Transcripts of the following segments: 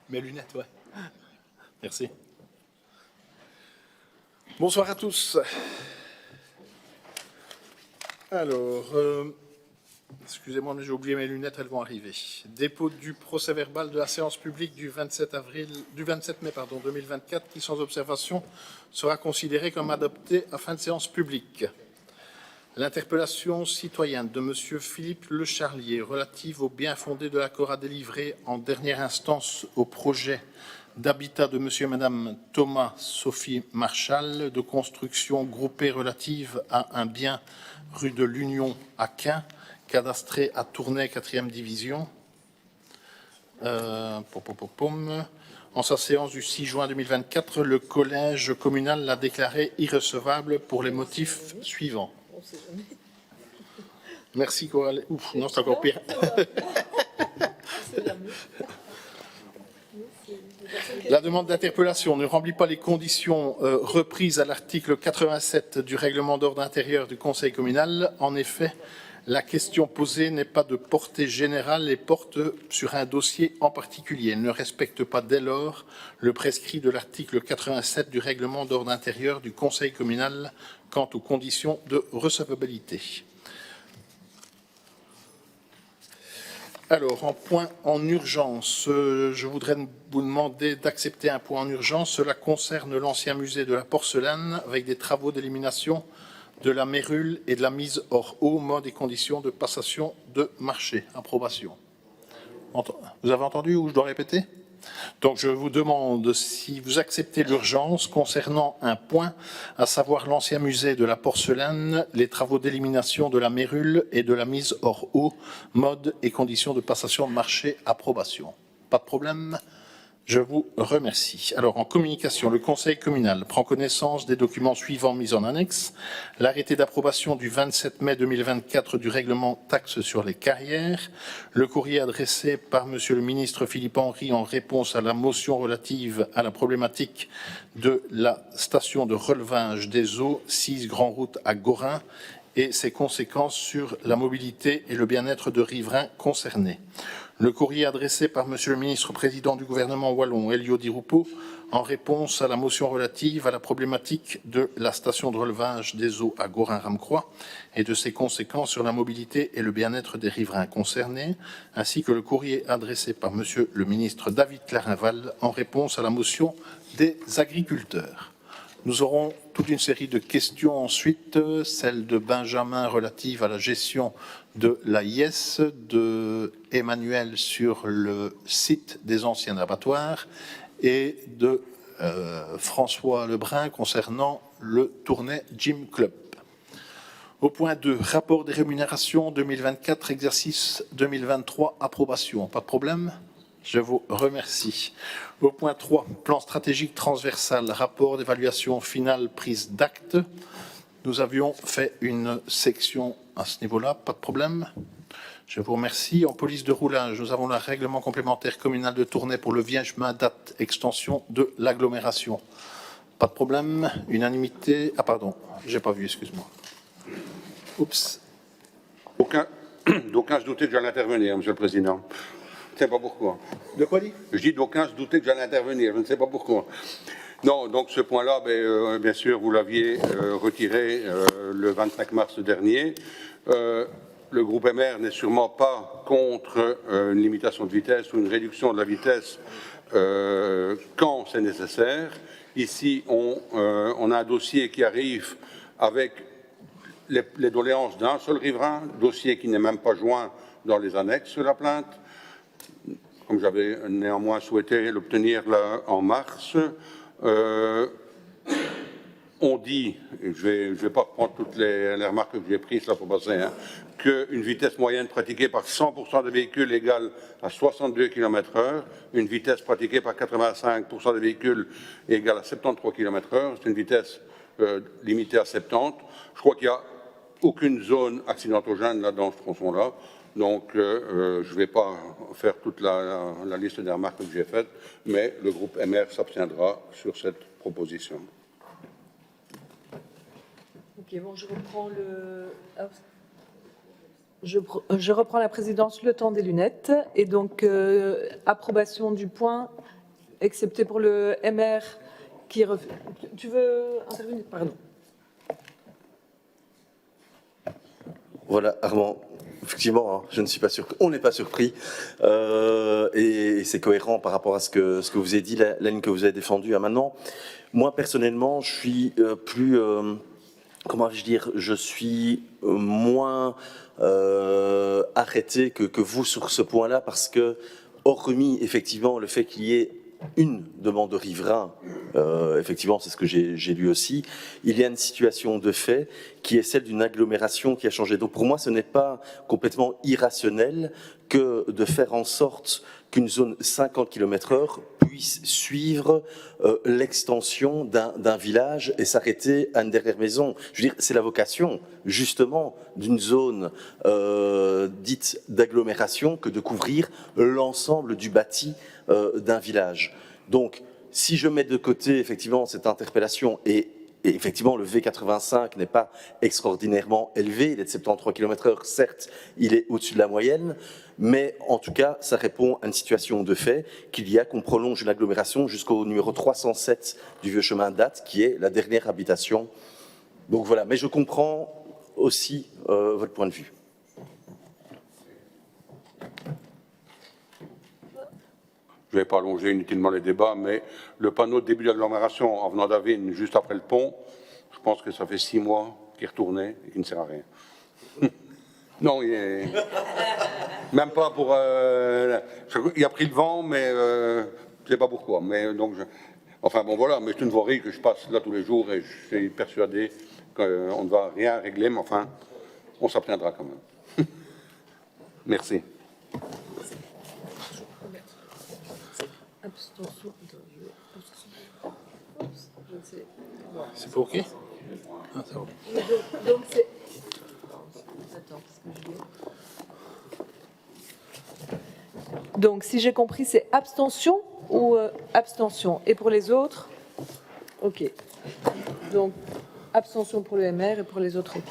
Mes lunettes, ouais. Merci. Bonsoir à tous. Alors, excusez-moi, mais j'ai oublié mes lunettes, elles vont arriver. Dépôt du procès-verbal de la séance publique du 27 mai 2024, qui, sans observation, sera considéré comme adopté à fin de séance publique. L'interpellation citoyenne de M. Philippe Lecharlier relative au bien-fondé de l'accord à délivrer en dernière instance au projet d'habitat de M. et Mme Thomas Sophie Marchal de construction groupée relative à un bien rue de l'Union à Quin, cadastré à Tournai, 4e division. En sa séance du 6 juin 2024, le collège communal l'a déclaré irrecevable pour les motifs suivants. Merci Coralie. Ouf, non, c'est encore pire. La demande d'interpellation ne remplit pas les conditions reprises à l'article 87 du règlement d'ordre intérieur du Conseil communal. En effet, la question posée n'est pas de portée générale et porte sur un dossier en particulier. Elle ne respecte pas dès lors le prescrit de l'article 87 du règlement d'ordre intérieur du Conseil communal quant aux conditions de recevabilité. Alors, en point en urgence, je voudrais vous demander d'accepter un point en urgence. Cela concerne l'ancien musée de la porcelaine avec des travaux d'élimination de la mérule et de la mise hors eau, mode et conditions de passation de marché. Approbation. Vous avez entendu ou je dois répéter ? Donc, je vous demande si vous acceptez l'urgence concernant un point, à savoir l'ancien musée de la porcelaine, les travaux d'élimination de la mérule et de la mise hors eau, mode et conditions de passation de marché, approbation. Pas de problème ? Je vous remercie. Alors, en communication, le Conseil communal prend connaissance des documents suivants mis en annexe. L'arrêté d'approbation du 27 mai 2024 du règlement taxe sur les carrières. Le courrier adressé par Monsieur le ministre Philippe Henry en réponse à la motion relative à la problématique de la station de relevage des eaux 6 Grand Route à Gorin et ses conséquences sur la mobilité et le bien-être de riverains concernés. Le courrier adressé par Monsieur le ministre président du gouvernement wallon, Elio Di Rupo, en réponse à la motion relative à la problématique de la station de relevage des eaux à Gorin-Ramcroix et de ses conséquences sur la mobilité et le bien-être des riverains concernés, ainsi que le courrier adressé par Monsieur le ministre David Clarinval en réponse à la motion des agriculteurs. Nous aurons toute une série de questions ensuite, celle de Benjamin relative à la gestion de l'AIS, de Emmanuel sur le site des anciens abattoirs et de François Lebrun concernant le Tournai Gym Club. Au point 2, rapport des rémunérations 2024, exercice 2023, approbation. Pas de problème ? Je vous remercie. Au point 3, plan stratégique transversal, rapport d'évaluation finale, prise d'acte. Nous avions fait une section à ce niveau-là, pas de problème. Je vous remercie. En police de roulage, nous avons le règlement complémentaire communal de Tournai pour le Viège-Main date extension de l'agglomération. Pas de problème. Unanimité. Ah pardon, j'ai pas vu, excuse-moi. Oups. D'aucuns se doutaient que j'allais intervenir, Monsieur le Président. Je ne sais pas pourquoi. De quoi dit ? Je dis d'aucuns se doutaient que j'allais intervenir, je ne sais pas pourquoi. Non, donc ce point-là, bien sûr, vous l'aviez retiré le 25 mars dernier. Le groupe MR n'est sûrement pas contre une limitation de vitesse ou une réduction de la vitesse quand c'est nécessaire. Ici, on a un dossier qui arrive avec les doléances d'un seul riverain, dossier qui n'est même pas joint dans les annexes de la plainte. Comme j'avais néanmoins souhaité l'obtenir là en mars, on dit, je vais pas reprendre toutes les remarques que j'ai prises là pour passer, hein, qu'une vitesse moyenne pratiquée par 100% des véhicules égale à 62 km/h, une vitesse pratiquée par 85% des véhicules égale à 73 km/h, c'est une vitesse limitée à 70. Je crois qu'il n'y a aucune zone accidentogène là dans ce tronçon-là. Donc, je ne vais pas faire toute la liste des remarques que j'ai faites, mais le groupe MR s'abstiendra sur cette proposition. Ok, bon, je reprends la présidence le temps des lunettes. Et donc, approbation du point excepté pour le MR qui refuse. Tu veux intervenir? Pardon. Voilà, Armand. Effectivement, hein, je ne suis pas surpris. On n'est pas surpris. Et c'est cohérent par rapport à ce que vous avez dit, la ligne que vous avez défendue à maintenant. Moi, personnellement, je suis plus... comment vais-je dire? Je suis moins arrêté que vous sur ce point-là parce que, hormis effectivement le fait qu'il y ait une demande de riverain, effectivement, c'est ce que j'ai lu aussi, il y a une situation de fait qui est celle d'une agglomération qui a changé. Donc pour moi, ce n'est pas complètement irrationnel que de faire en sorte qu'une zone 50 km/h puisse suivre l'extension d'un village et s'arrêter à une dernière maison. Je veux dire, c'est la vocation, justement, d'une zone dite d'agglomération que de couvrir l'ensemble du bâti d'un village. Donc, si je mets de côté, effectivement, cette interpellation et effectivement, le V85 n'est pas extraordinairement élevé, il est de 73 km/h, certes, il est au-dessus de la moyenne, mais en tout cas, ça répond à une situation de fait qu'il y a qu'on prolonge l'agglomération jusqu'au numéro 307 du vieux chemin de date, qui est la dernière habitation. Donc voilà, mais je comprends aussi votre point de vue. Je ne vais pas allonger inutilement les débats, mais le panneau de début d'agglomération en venant d'Avine, juste après le pont, je pense que ça fait 6 mois qu'il retournait et qu'il ne sert à rien. Non, il est... Même pas pour... Il a pris le vent, mais je ne sais pas pourquoi. Mais donc, enfin bon, voilà, mais c'est une voirie que je passe là tous les jours et je suis persuadé qu'on ne va rien régler, mais enfin, on s'abstiendra quand même. Merci. C'est pas OK? Ah, ça va. Donc c'est... Attends, parce que donc, si j'ai compris, c'est abstention ou abstention? Et pour les autres? OK. Donc, abstention pour le MR et pour les autres, OK.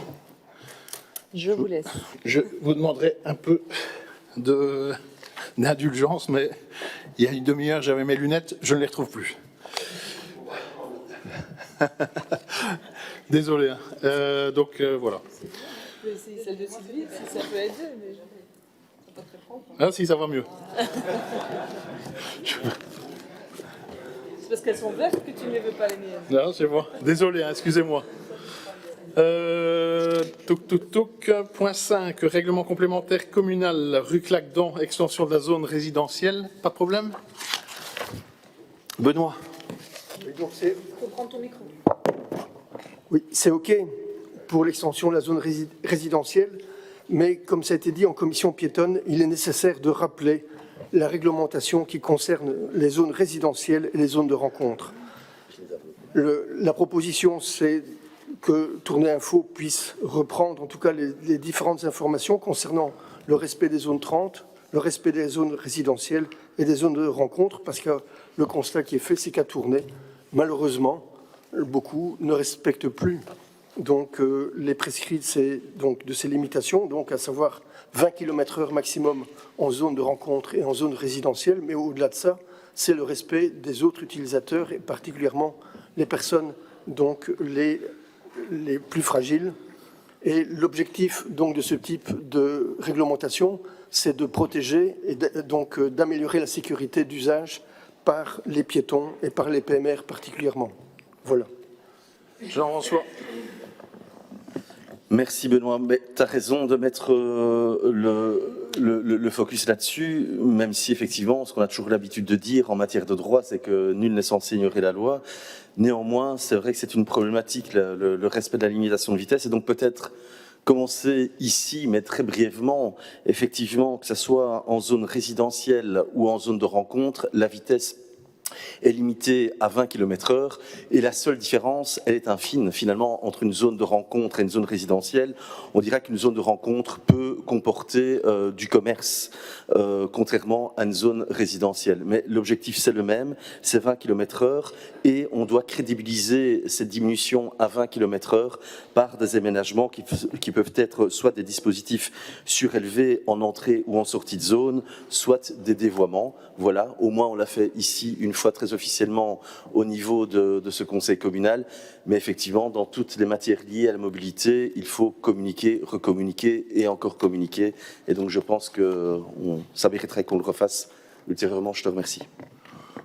Je vous laisse. Je vous demanderai un peu d'indulgence, mais il y a une demi-heure, j'avais mes lunettes, je ne les retrouve plus. Désolé. Hein. Donc, voilà. Je vais essayer celle de Sylvie, si ça peut aider, mais je ne pas très franc. Ah, si, ça va mieux. C'est parce qu'elles sont vertes que tu ne les veux pas, les miennes. Non, c'est bon. Désolé, hein, excusez-moi. Point 5, règlement complémentaire communal, rue Claquedon, extension de la zone résidentielle. Pas de problème? Benoît. Oui, donc c'est... Faut prendre ton micro. Oui, c'est OK pour l'extension de la zone résidentielle, mais comme ça a été dit en commission piétonne, il est nécessaire de rappeler la réglementation qui concerne les zones résidentielles et les zones de rencontre. La proposition, c'est que Tournée Info puisse reprendre en tout cas les différentes informations concernant le respect des zones 30, le respect des zones résidentielles et des zones de rencontre, parce que le constat qui est fait, c'est qu'à Tournai, malheureusement, beaucoup ne respectent plus donc, les prescrits de ces limitations, donc à savoir 20 km/h maximum en zone de rencontre et en zone résidentielle, mais au-delà de ça, c'est le respect des autres utilisateurs et particulièrement les personnes donc les plus fragiles. Et l'objectif donc de ce type de réglementation, c'est de protéger et donc d'améliorer la sécurité d'usage par les piétons et par les PMR particulièrement. Voilà. Jean-François. Merci Benoît, mais tu as raison de mettre le focus là-dessus, même si effectivement, ce qu'on a toujours l'habitude de dire en matière de droit, c'est que nul n'est censé ignorer la loi. Néanmoins, c'est vrai que c'est une problématique, le respect de la limitation de vitesse, et donc peut-être commencer ici, mais très brièvement, effectivement, que ce soit en zone résidentielle ou en zone de rencontre, la vitesse est limitée à 20 km/h et la seule différence, elle est infime finalement entre une zone de rencontre et une zone résidentielle. On dira qu'une zone de rencontre peut comporter du commerce, contrairement à une zone résidentielle. Mais l'objectif c'est le même, c'est 20 km/h et on doit crédibiliser cette diminution à 20 km/h par des aménagements qui peuvent être soit des dispositifs surélevés en entrée ou en sortie de zone, soit des dévoiements. Voilà, au moins on l'a fait ici une fois très officiellement au niveau de ce conseil communal, mais effectivement dans toutes les matières liées à la mobilité, il faut communiquer, recommuniquer et encore communiquer. Et donc je pense que ça mériterait qu'on le refasse ultérieurement. Je te remercie.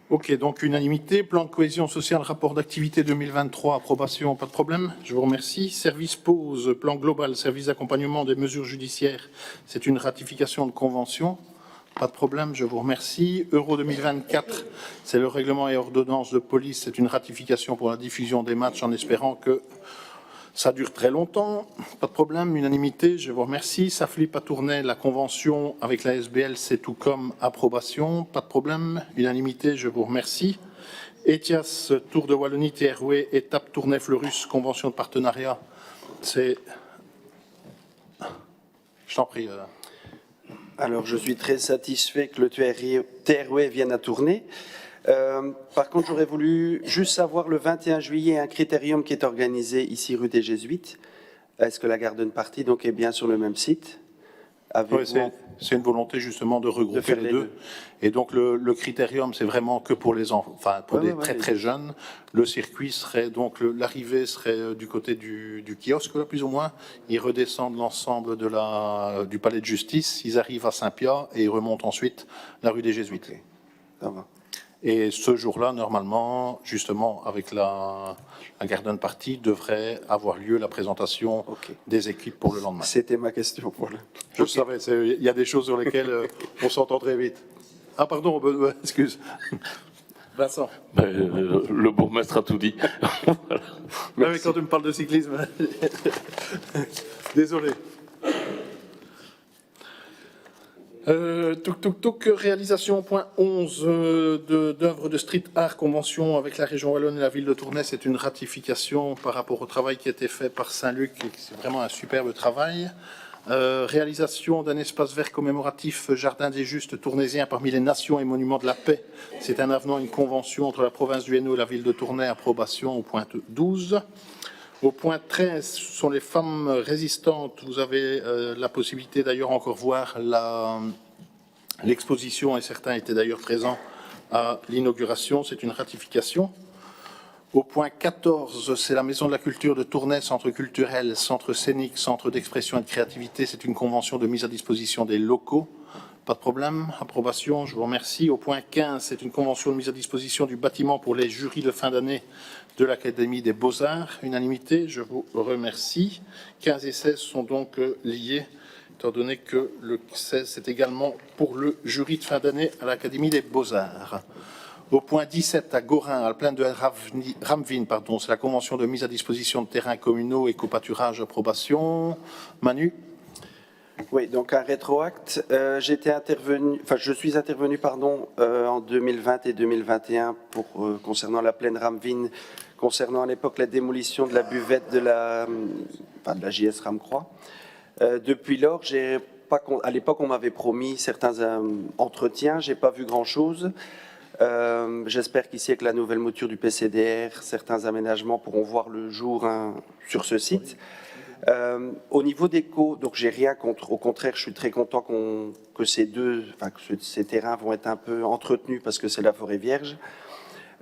Ok, donc unanimité. Plan de cohésion sociale, rapport d'activité 2023, approbation, pas de problème. Je vous remercie. Service pause, plan global, service d'accompagnement des mesures judiciaires, c'est une ratification de convention. Pas de problème, je vous remercie. Euro 2024, c'est le règlement et ordonnance de police, c'est une ratification pour la diffusion des matchs en espérant que ça dure très longtemps. Pas de problème, unanimité, je vous remercie. Saflip à Tournai, la convention avec la SBL, c'est tout comme approbation. Pas de problème, unanimité, je vous remercie. ETIAS, Tour de Wallonie, TRW, étape Tournai-Fleurus, convention de partenariat, c'est... Je t'en prie. Alors, je suis très satisfait que le TRW vienne à tourner. Par contre, j'aurais voulu juste savoir, le 21 juillet, un critérium qui est organisé ici rue des Jésuites. Est-ce que la garden party donc, est bien sur le même site? Oui, c'est une volonté justement de regrouper faire les les deux. deux. Et donc le critérium, c'est vraiment que pour les enfants, enfin pour des très très jeunes. Le circuit serait donc l'arrivée serait du côté du kiosque là, plus ou moins. Ils redescendent l'ensemble du palais de justice. Ils arrivent à Saint-Pia et ils remontent ensuite la rue des Jésuites. Ça va. Et ce jour-là, normalement, justement, avec la garden party, devrait avoir lieu la présentation des équipes pour le lendemain. C'était ma question. Voilà. Je savais, il y a des choses sur lesquelles on s'entend très vite. Ah pardon, excuse. Vincent. Le bourgmestre a tout dit. Voilà. Ah oui, quand tu me parles de cyclisme. Désolé. Réalisation point 11 d'œuvres de street art, convention avec la région Wallonne et la ville de Tournai. C'est une ratification par rapport au travail qui a été fait par Saint-Luc et c'est vraiment un superbe travail. Réalisation d'un espace vert commémoratif Jardin des Justes tournaisien parmi les nations et monuments de la paix. C'est un avenant à une convention entre la province du Hainaut et la ville de Tournai, approbation au point 12. Au point 13, ce sont les femmes résistantes. Vous avez la possibilité d'ailleurs encore voir l'exposition et certains étaient d'ailleurs présents à l'inauguration. C'est une ratification. Au point 14, c'est la Maison de la Culture de Tournai, centre culturel, centre scénique, centre d'expression et de créativité. C'est une convention de mise à disposition des locaux. Pas de problème. Approbation, je vous remercie. Au point 15, c'est une convention de mise à disposition du bâtiment pour les jurys de fin d'année de l'Académie des Beaux-Arts. Unanimité, je vous remercie. 15 et 16 sont donc liés, étant donné que le 16, c'est également pour le jury de fin d'année à l'Académie des Beaux-Arts. Au point 17, à Gorin, à la plaine de Ramvin, c'est la convention de mise à disposition de terrains communaux et copâturage, approbation. Manu? Oui, donc un rétroacte. Je suis intervenu en 2020 et 2021 concernant la plaine Ramvin, concernant à l'époque la démolition de la buvette de la JS Ramcroix. Depuis lors, à l'époque, on m'avait promis certains entretiens, j'ai pas vu grand-chose. J'espère qu'ici, avec la nouvelle mouture du PCDR, certains aménagements pourront voir le jour sur ce site. Au niveau des co, donc j'ai rien contre. Au contraire, je suis très content que ces terrains vont être un peu entretenus parce que c'est la forêt vierge.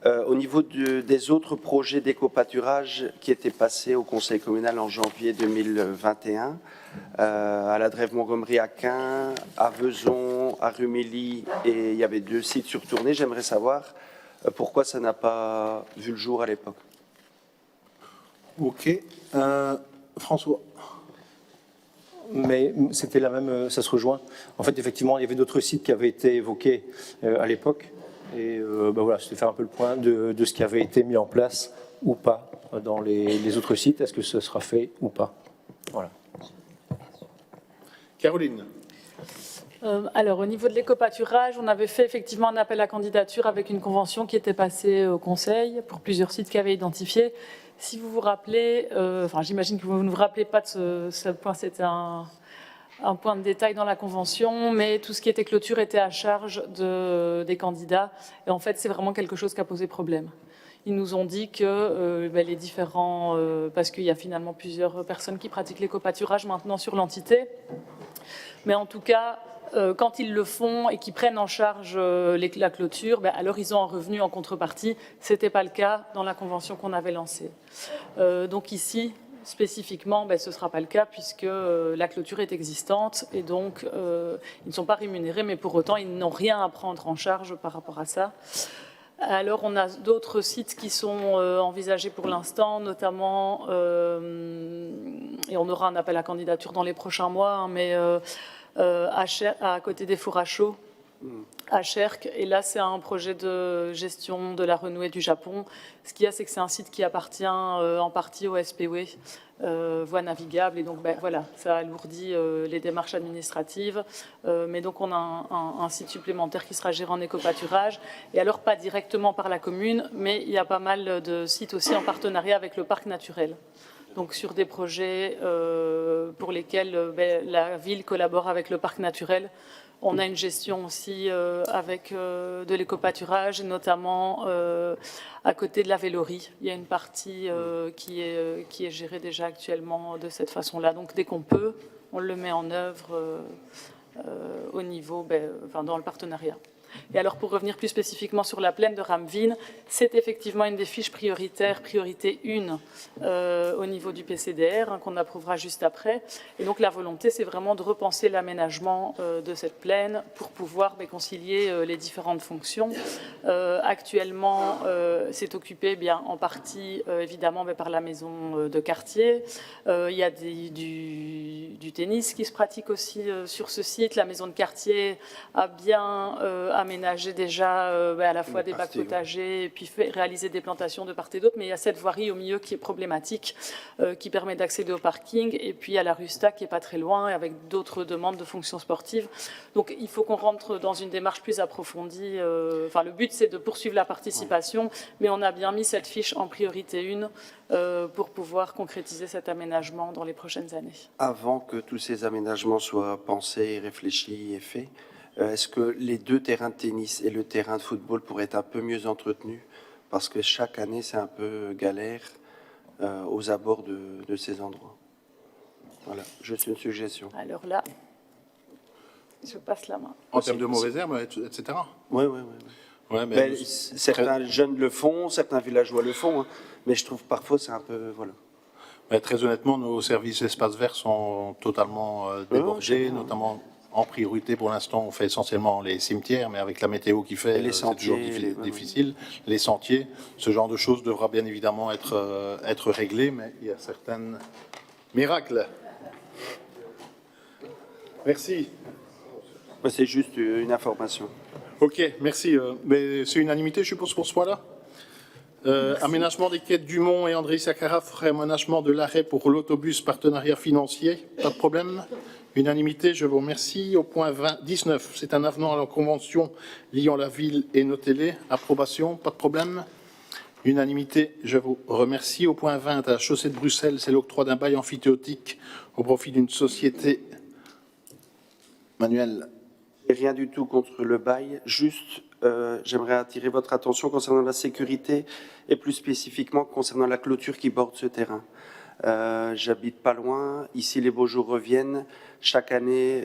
Au niveau des autres projets d'éco-pâturage qui étaient passés au conseil communal en janvier 2021, à la Drève Montgomery à Caen, à Vezon, à Rumilly, et il y avait 2 sites sur Tournai. J'aimerais savoir pourquoi ça n'a pas vu le jour à l'époque. Ok. François. Mais c'était la même, ça se rejoint. En fait, effectivement, il y avait d'autres sites qui avaient été évoqués à l'époque. Et voilà, c'était faire un peu le point de ce qui avait été mis en place ou pas dans les autres sites. Est-ce que ce sera fait ou pas? Voilà. Caroline. Alors, au niveau de l'éco-pâturage, on avait fait effectivement un appel à candidature avec une convention qui était passée au Conseil pour plusieurs sites qui avaient identifié. Si vous vous rappelez, enfin, j'imagine que vous ne vous rappelez pas de ce point, c'était un point de détail dans la convention, mais tout ce qui était clôture était à charge des candidats. Et en fait, c'est vraiment quelque chose qui a posé problème. Ils nous ont dit que les différents, parce qu'il y a finalement plusieurs personnes qui pratiquent l'éco-pâturage maintenant sur l'entité, mais en tout cas, quand ils le font et qu'ils prennent en charge la clôture, alors ils ont un revenu en contrepartie. Ce n'était pas le cas dans la convention qu'on avait lancée. Donc ici, spécifiquement, ce ne sera pas le cas puisque la clôture est existante et donc ils ne sont pas rémunérés, mais pour autant, ils n'ont rien à prendre en charge par rapport à ça. Alors, on a d'autres sites qui sont envisagés pour l'instant, notamment, et on aura un appel à candidature dans les prochains mois, hein, mais à côté des fours à chaud, à Cherques. Et là, c'est un projet de gestion de la renouée du Japon. Ce qu'il y a, c'est que c'est un site qui appartient en partie au SPW, voie navigable. Et donc, voilà, ça alourdit les démarches administratives. Mais donc, on a un site supplémentaire qui sera géré en éco-pâturage. Et alors, pas directement par la commune, mais il y a pas mal de sites aussi en partenariat avec le parc naturel. Donc, sur des projets pour lesquels la ville collabore avec le parc naturel. On a une gestion aussi avec de l'éco-pâturage, notamment à côté de la vélorie. Il y a une partie qui est gérée déjà actuellement de cette façon-là. Donc dès qu'on peut, on le met en œuvre au niveau, dans le partenariat. Et alors, pour revenir plus spécifiquement sur la plaine de Ramvin, c'est effectivement une des fiches prioritaires, priorité 1, au niveau du PCDR, qu'on approuvera juste après. Et donc, la volonté, c'est vraiment de repenser l'aménagement de cette plaine pour pouvoir concilier les différentes fonctions. Actuellement, c'est occupé en partie, évidemment, par la maison de quartier. Il y a du tennis qui se pratique aussi sur ce site. La maison de quartier a bien aménager déjà à la fois des bacs potagers et puis réaliser des plantations de part et d'autre, mais il y a cette voirie au milieu qui est problématique, qui permet d'accéder au parking, et puis il y a la Rusta qui est pas très loin, avec d'autres demandes de fonctions sportives. Donc il faut qu'on rentre dans une démarche plus approfondie. Le but, c'est de poursuivre la participation, mais on a bien mis cette fiche en priorité 1 pour pouvoir concrétiser cet aménagement dans les prochaines années. Avant que tous ces aménagements soient pensés, réfléchis et faits, est-ce que les deux terrains de tennis et le terrain de football pourraient être un peu mieux entretenus? Parce que chaque année, c'est un peu galère aux abords de ces endroits. Voilà, juste une suggestion. Alors là, je passe la main. En termes de mauvaises herbes, etc. Oui. Ouais, mais certains jeunes le font, certains villageois le font, hein, mais je trouve parfois c'est un peu... Voilà. Mais très honnêtement, nos services espaces verts sont totalement débordés, notamment... En priorité, pour l'instant, on fait essentiellement les cimetières, mais avec la météo qui fait, c'est toujours difficile. Les sentiers, ce genre de choses devra bien évidemment être réglé, mais il y a certains miracles. Merci. C'est juste une information. Ok, merci. Mais c'est unanimité, je suppose, pour ce point-là. Aménagement des quais de Dumont et André Sakharov ferait aménagement de l'arrêt pour l'autobus partenariat financier. Pas de problème. Unanimité, je vous remercie. Au point 19, c'est un avenant à la convention liant la ville et Notélé. Approbation, pas de problème. Unanimité, je vous remercie. Au point 20, à la chaussée de Bruxelles, c'est l'octroi d'un bail amphithéotique au profit d'une société. Manuel. Rien du tout contre le bail, juste j'aimerais attirer votre attention concernant la sécurité et plus spécifiquement concernant la clôture qui borde ce terrain. J'habite pas loin, ici les beaux jours reviennent, chaque année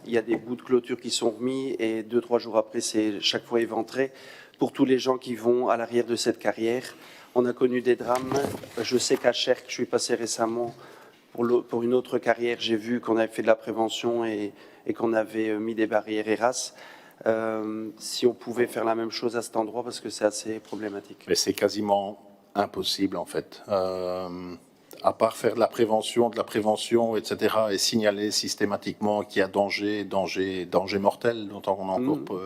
il y a des bouts de clôture qui sont remis et 2-3 jours après c'est chaque fois éventré. Pour tous les gens qui vont à l'arrière de cette carrière, on a connu des drames. Je sais qu'à Cherques, je suis passé récemment pour une autre carrière, j'ai vu qu'on avait fait de la prévention et qu'on avait mis des barrières ERAS. Si on pouvait faire la même chose à cet endroit, parce que c'est assez problématique. Mais c'est quasiment impossible, en fait. à part faire de la prévention, etc., et signaler systématiquement qu'il y a danger mortel, dont on a encore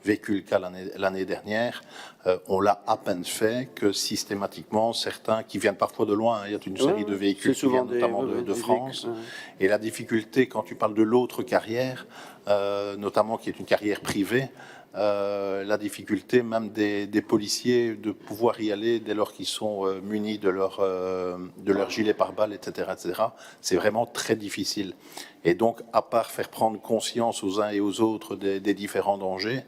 vécu le cas l'année dernière, on l'a à peine fait que systématiquement, certains qui viennent parfois de loin, il y a une série de véhicules qui viennent notamment de France, et la difficulté, quand tu parles de l'autre carrière, notamment qui est une carrière privée, la difficulté même des policiers de pouvoir y aller dès lors qu'ils sont munis de leur gilet pare-balles, etc., c'est vraiment très difficile. Et donc, à part faire prendre conscience aux uns et aux autres des différents dangers,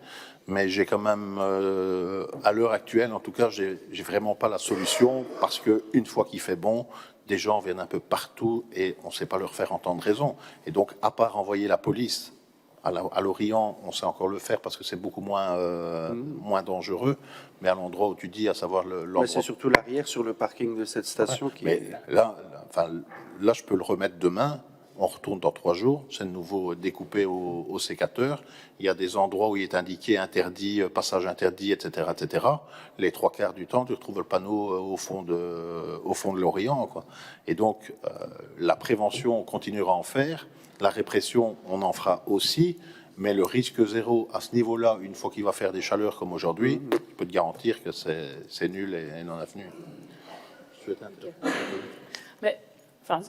mais j'ai quand même, à l'heure actuelle, en tout cas, j'ai vraiment pas la solution, parce que une fois qu'il fait bon, des gens viennent un peu partout et on ne sait pas leur faire entendre raison. Et donc, à part envoyer la police à l'Orient, on sait encore le faire parce que c'est beaucoup moins dangereux, mais à l'endroit où tu dis, à savoir l'endroit... Mais c'est surtout l'arrière sur le parking de cette station qui mais est... là, je peux le remettre demain. On retourne dans 3 jours, c'est de nouveau découpé au sécateur. Il y a des endroits où il est indiqué interdit, passage interdit, etc., etc. Les 3/4 du temps, tu retrouves le panneau au fond de l'Orient, quoi. Et donc, la prévention, on continuera à en faire. La répression, on en fera aussi. Mais le risque zéro, à ce niveau-là, une fois qu'il va faire des chaleurs comme aujourd'hui, je peux te garantir que c'est nul et non avenu. Mais, enfin,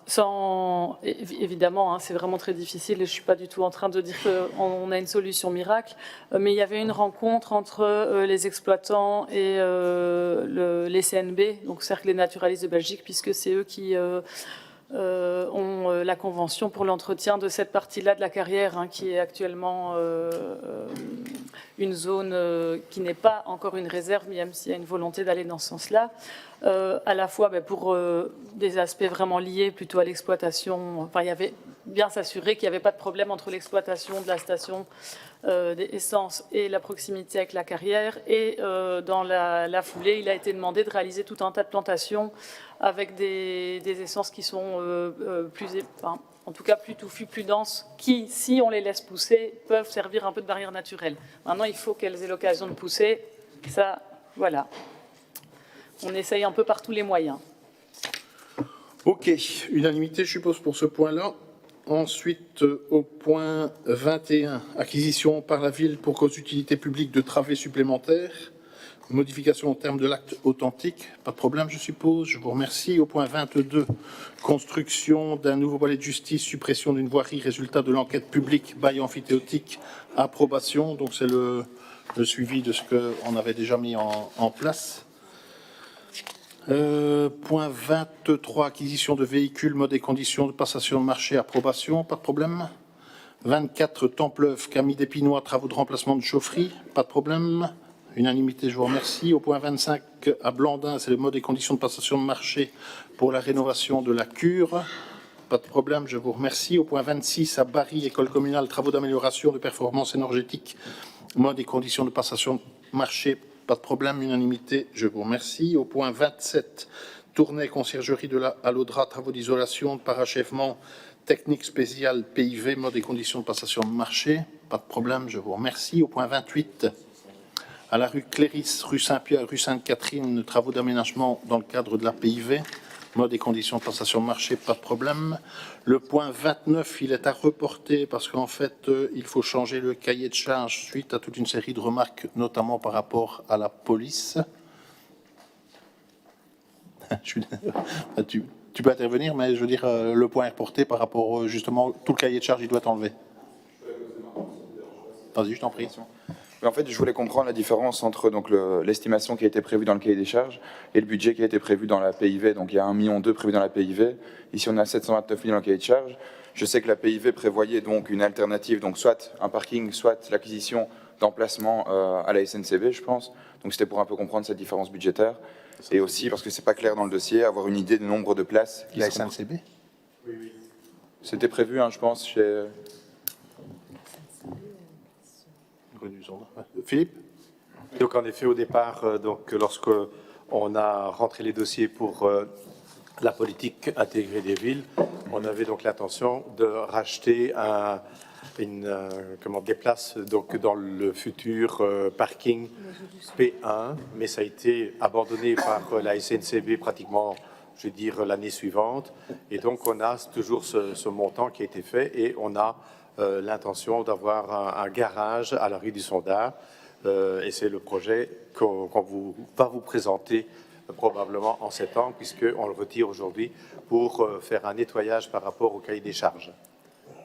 évidemment, hein, c'est vraiment très difficile et je ne suis pas du tout en train de dire qu'on a une solution miracle, mais il y avait une rencontre entre les exploitants et les CNB, donc Cercle des naturalistes de Belgique, puisque c'est eux qui ont la convention pour l'entretien de cette partie-là de la carrière, hein, qui est actuellement une zone qui n'est pas encore une réserve, même s'il y a une volonté d'aller dans ce sens-là. À la fois pour des aspects vraiment liés plutôt à l'exploitation. Enfin, il y avait bien s'assurer qu'il n'y avait pas de problème entre l'exploitation de la station d'essence et la proximité avec la carrière. Et dans la foulée, il a été demandé de réaliser tout un tas de plantations avec des essences qui sont en tout cas plus touffues, plus denses, qui, si on les laisse pousser, peuvent servir un peu de barrière naturelle. Maintenant, il faut qu'elles aient l'occasion de pousser. Ça, voilà. On essaye un peu par tous les moyens. Ok, unanimité, je suppose, pour ce point-là. Ensuite, au point 21, acquisition par la ville pour cause d'utilité publique de travées supplémentaires. Modification en termes de l'acte authentique, pas de problème, je suppose. Je vous remercie. Au point 22, construction d'un nouveau palais de justice, suppression d'une voirie, résultat de l'enquête publique, bail amphithéotique, approbation. Donc, c'est le suivi de ce qu'on avait déjà mis en place. Point 23, acquisition de véhicules, mode et conditions de passation de marché, approbation, pas de problème. 24, Templeuve, Camille d'Épinois, travaux de remplacement de chaufferie, pas de problème. Unanimité, je vous remercie. Au point 25, à Blandin, c'est le mode et conditions de passation de marché pour la rénovation de la cure. Pas de problème, je vous remercie. Au point 26, à Bari, école communale, travaux d'amélioration de performance énergétique, mode et conditions de passation de marché. Pas de problème, unanimité, je vous remercie. Au point 27, Tournai, conciergerie de la Alodra, travaux d'isolation, de parachèvement, technique spéciale PIV, mode et conditions de passation de marché. Pas de problème, je vous remercie. Au point 28, à la rue Cléris, rue Saint-Pierre, rue Sainte-Catherine, travaux d'aménagement dans le cadre de la PIV, mode et conditions de passation de marché, pas de problème. Le point 29, il est à reporter parce qu'en fait, il faut changer le cahier de charge suite à toute une série de remarques, notamment par rapport à la police. Tu peux intervenir, mais je veux dire, le point est reporté par rapport, justement, tout le cahier de charge, il doit être enlevé. Vas-y, je t'en prie. Mais en fait, je voulais comprendre la différence entre l'estimation qui a été prévue dans le cahier des charges et le budget qui a été prévu dans la PIV. Donc il y a 1,2 million prévu dans la PIV. Ici, on a 729 000 dans le cahier de charges. Je sais que la PIV prévoyait donc une alternative, donc soit un parking, soit l'acquisition d'emplacements à la SNCB, je pense. Donc c'était pour un peu comprendre cette différence budgétaire. Et aussi, parce que c'est pas clair dans le dossier, avoir une idée du nombre de places. La SNCB ? Oui, oui. C'était prévu, je pense, chez... Philippe ? Donc en effet, au départ, lorsque on a rentré les dossiers pour la politique intégrée des villes, on avait donc l'intention de racheter des places donc dans le futur parking P1, mais ça a été abandonné par la SNCB pratiquement je vais dire, l'année suivante. Et donc, on a toujours ce montant qui a été fait et on a l'intention d'avoir un garage à la rue du Sondard. Et c'est le projet qu'on va vous présenter probablement en septembre, puisqu'on le retire aujourd'hui pour faire un nettoyage par rapport au cahier des charges.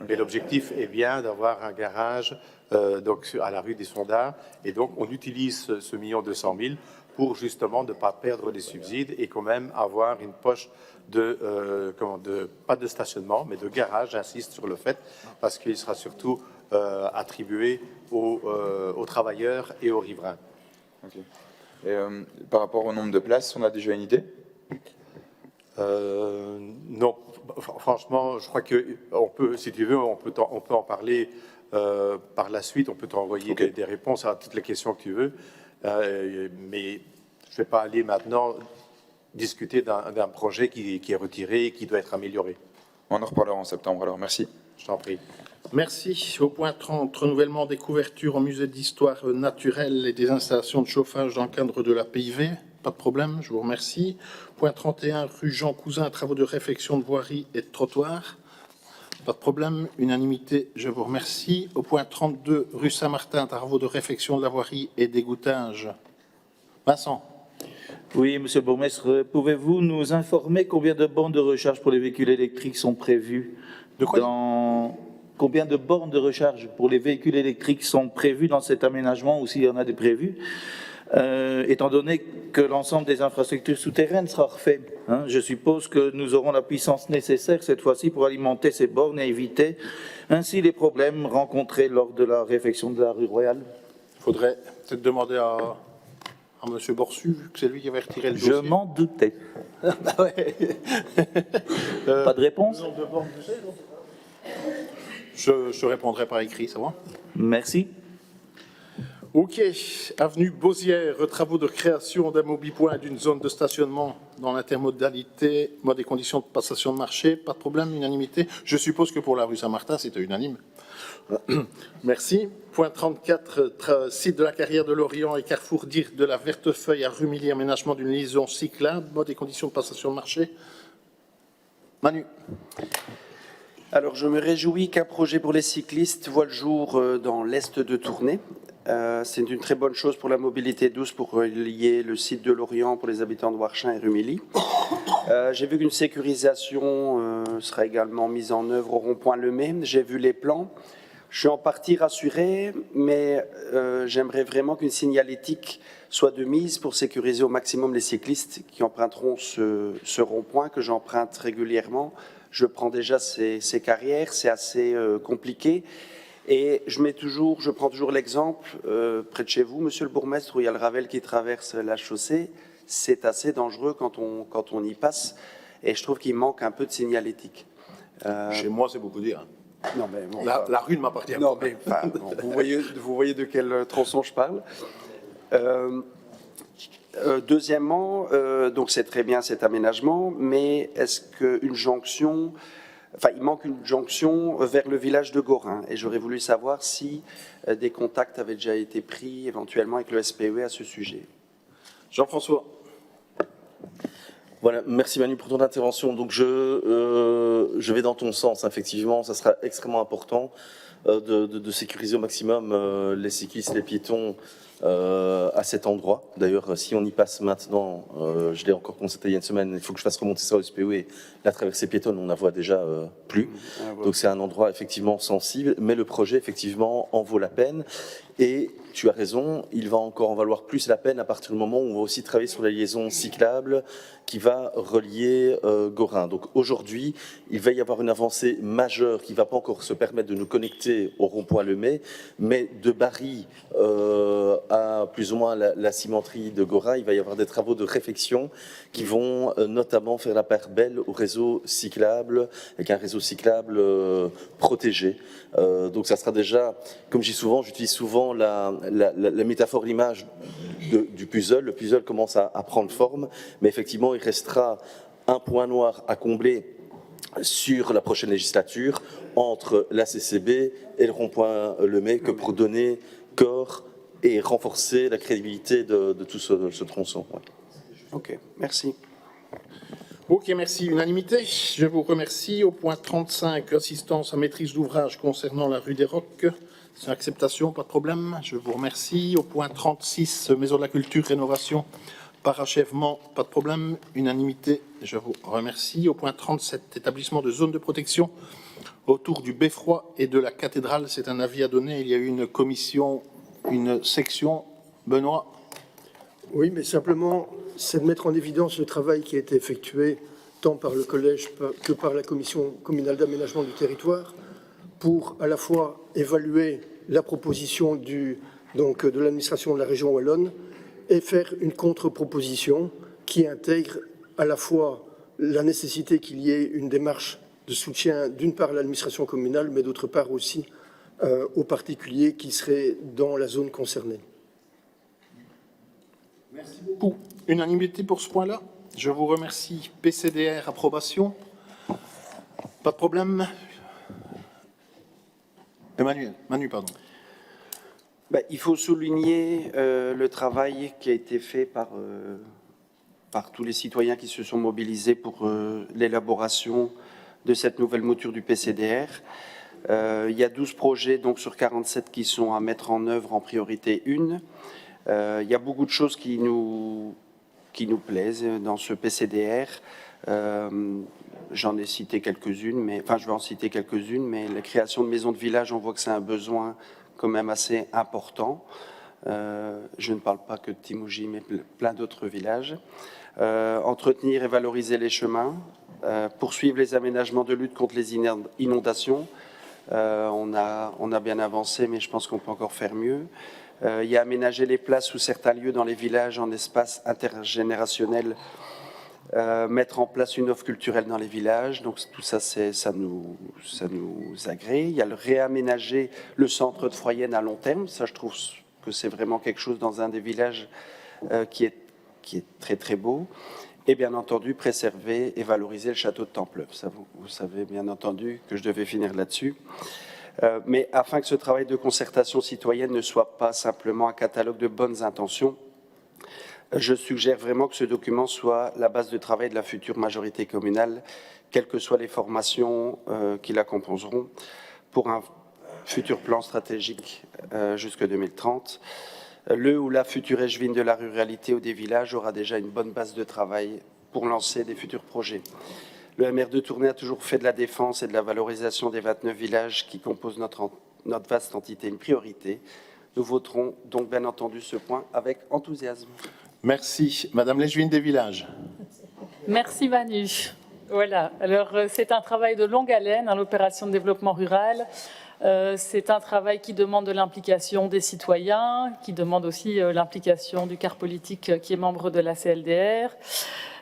Mais l'objectif est bien d'avoir un garage donc à la rue des Sondards. Et donc, on utilise ce 1 200 000 pour justement ne pas perdre les subsides et quand même avoir une poche pas de stationnement, mais de garage, j'insiste sur le fait, parce qu'il sera surtout attribué aux travailleurs et aux riverains. Ok. Et, par rapport au nombre de places, on a déjà une idée? Non, franchement, je crois qu'on peut, si tu veux, on peut en parler par la suite. On peut t'envoyer des réponses à toutes les questions que tu veux. Mais je ne vais pas aller maintenant discuter d'un projet qui est retiré et qui doit être amélioré. On en reparlera en septembre, alors merci. Je t'en prie. Merci. Au point 30, renouvellement des couvertures au musée d'histoire naturelle et des installations de chauffage dans le cadre de la PIV. Pas de problème, je vous remercie. Point 31, rue Jean Cousin, travaux de réfection de voirie et de trottoir. Pas de problème, unanimité, je vous remercie. Au point 32, rue Saint-Martin, travaux de réfection de la voirie et d'égouttage. Vincent. Oui, monsieur le bourgmestre, pouvez-vous nous informer combien de bornes de recharge pour les véhicules électriques sont prévues? Combien de bornes de recharge pour les véhicules électriques sont prévues dans cet aménagement, ou s'il y en a des prévues, étant donné que l'ensemble des infrastructures souterraines sera refait, hein? Je suppose que nous aurons la puissance nécessaire cette fois-ci pour alimenter ces bornes et éviter ainsi les problèmes rencontrés lors de la réfection de la rue Royale. Il faudrait peut-être demander à monsieur Borsu, vu que c'est lui qui avait retiré le dossier. Je m'en doutais. Bah ouais. Pas de réponse? Je te répondrai par écrit, ça va? Merci. Ok. Avenue Beausière, travaux de création d'un mobipoint d'une zone de stationnement dans l'intermodalité, mode et conditions de passation de marché. Pas de problème, unanimité. Je suppose que pour la rue Saint-Martin, c'était unanime. Merci. Point 34, site de la carrière de Lorient et carrefour d'Ir de la Vertefeuille à Rumilly, aménagement d'une liaison cyclable, mode et conditions de passation de marché. Manu. Alors, je me réjouis qu'un projet pour les cyclistes voit le jour dans l'Est de Tournai. C'est une très bonne chose pour la mobilité douce, pour relier le site de Lorient pour les habitants de Warchin et Rumilly. J'ai vu qu'une sécurisation sera également mise en œuvre au rond-point Lemay. J'ai vu les plans. Je suis en partie rassuré, mais j'aimerais vraiment qu'une signalétique soit de mise pour sécuriser au maximum les cyclistes qui emprunteront ce rond-point que j'emprunte régulièrement. Je prends déjà ces carrières, c'est assez compliqué. Et je prends toujours l'exemple, près de chez vous, monsieur le bourgmestre, où il y a le Ravel qui traverse la chaussée. C'est assez dangereux quand on y passe. Et je trouve qu'il manque un peu de signalétique. Chez moi, c'est beaucoup dire. Non, mais bon, la rue ne m'appartient pas. Non, mais bon, vous voyez de quel tronçon je parle. Deuxièmement, donc c'est très bien cet aménagement, mais est-ce qu'une jonction... Enfin, il manque une jonction vers le village de Gorin. Et j'aurais voulu savoir si des contacts avaient déjà été pris éventuellement avec le SPE à ce sujet. Jean-François. Voilà, merci Manu pour ton intervention. Donc je vais dans ton sens, effectivement, ça sera extrêmement important de sécuriser au maximum les cyclistes, les piétons à cet endroit. D'ailleurs, si on y passe maintenant, je l'ai encore constaté il y a une semaine, il faut que je fasse remonter ça au SPE et la traversée piétonne, on la voit déjà plus. Donc c'est un endroit effectivement sensible, mais le projet effectivement en vaut la peine. Et tu as raison, il va encore en valoir plus la peine à partir du moment où on va aussi travailler sur la liaison cyclable qui va relier Gorin. Donc aujourd'hui, il va y avoir une avancée majeure qui ne va pas encore se permettre de nous connecter au rond-point Lemay, mais de Barry à plus ou moins la cimenterie de Gorin, il va y avoir des travaux de réfection qui vont notamment faire la part belle au réseau cyclable, avec un réseau cyclable protégé. Donc ça sera déjà, comme je dis souvent, j'utilise souvent la métaphore, l'image du puzzle. Le puzzle commence à prendre forme, mais effectivement, il restera un point noir à combler sur la prochaine législature entre la CCB et le rond-point Lemay que pour donner corps et renforcer la crédibilité de tout ce tronçon. Ouais. Ok, merci. Ok, merci. Unanimité. Je vous remercie. Au point 35, assistance à maîtrise d'ouvrage concernant la rue des Rocs. C'est une acceptation, pas de problème. Je vous remercie. Au point 36, Maison de la Culture, rénovation par achèvement, pas de problème. Unanimité. Je vous remercie. Au point 37, établissement de zone de protection autour du beffroi et de la cathédrale. C'est un avis à donner. Il y a eu une commission, une section. Benoît. Oui, mais simplement, c'est de mettre en évidence le travail qui a été effectué tant par le collège que par la commission communale d'aménagement du territoire pour à la fois évaluer la proposition de l'administration de la région wallonne et faire une contre-proposition qui intègre à la fois la nécessité qu'il y ait une démarche de soutien d'une part à l'administration communale, mais d'autre part aussi aux particuliers qui seraient dans la zone concernée. Merci beaucoup. Unanimité pour ce point-là. Je vous remercie. PCDR, approbation. Pas de problème. Manu, pardon. Il faut souligner le travail qui a été fait par tous les citoyens qui se sont mobilisés pour l'élaboration de cette nouvelle mouture du PCDR. Il y a 12 projets donc, sur 47 qui sont à mettre en œuvre en priorité 1. Il y a beaucoup de choses qui nous plaisent dans ce PCDR. J'en ai cité quelques-unes, je vais en citer quelques-unes, mais la création de maisons de village, on voit que c'est un besoin quand même assez important. Je ne parle pas que de Timouji, mais plein d'autres villages. Entretenir et valoriser les chemins, poursuivre les aménagements de lutte contre les inondations. On a bien avancé, mais je pense qu'on peut encore faire mieux. Il y a aménager les places ou certains lieux dans les villages en espace intergénérationnel, mettre en place une offre culturelle dans les villages. Donc tout ça, ça nous agrée. Il y a le réaménager le centre de Froyenne à long terme. Ça, je trouve que c'est vraiment quelque chose dans un des villages qui est très très beau. Et bien entendu, préserver et valoriser le château de Templeuve. Ça, vous savez bien entendu que je devais finir là-dessus. Mais afin que ce travail de concertation citoyenne ne soit pas simplement un catalogue de bonnes intentions, je suggère vraiment que ce document soit la base de travail de la future majorité communale, quelles que soient les formations qui la composeront, pour un futur plan stratégique jusqu'en 2030. Le ou la future échevine de la ruralité ou des villages aura déjà une bonne base de travail pour lancer des futurs projets. Le MR de Tournai a toujours fait de la défense et de la valorisation des 29 villages qui composent notre vaste entité une priorité. Nous voterons donc bien entendu ce point avec enthousiasme. Merci. Madame Léchevine des villages. Merci Manu. Voilà, alors c'est un travail de longue haleine, l'opération de développement rural. C'est un travail qui demande de l'implication des citoyens, qui demande aussi l'implication du quart politique qui est membre de la CLDR.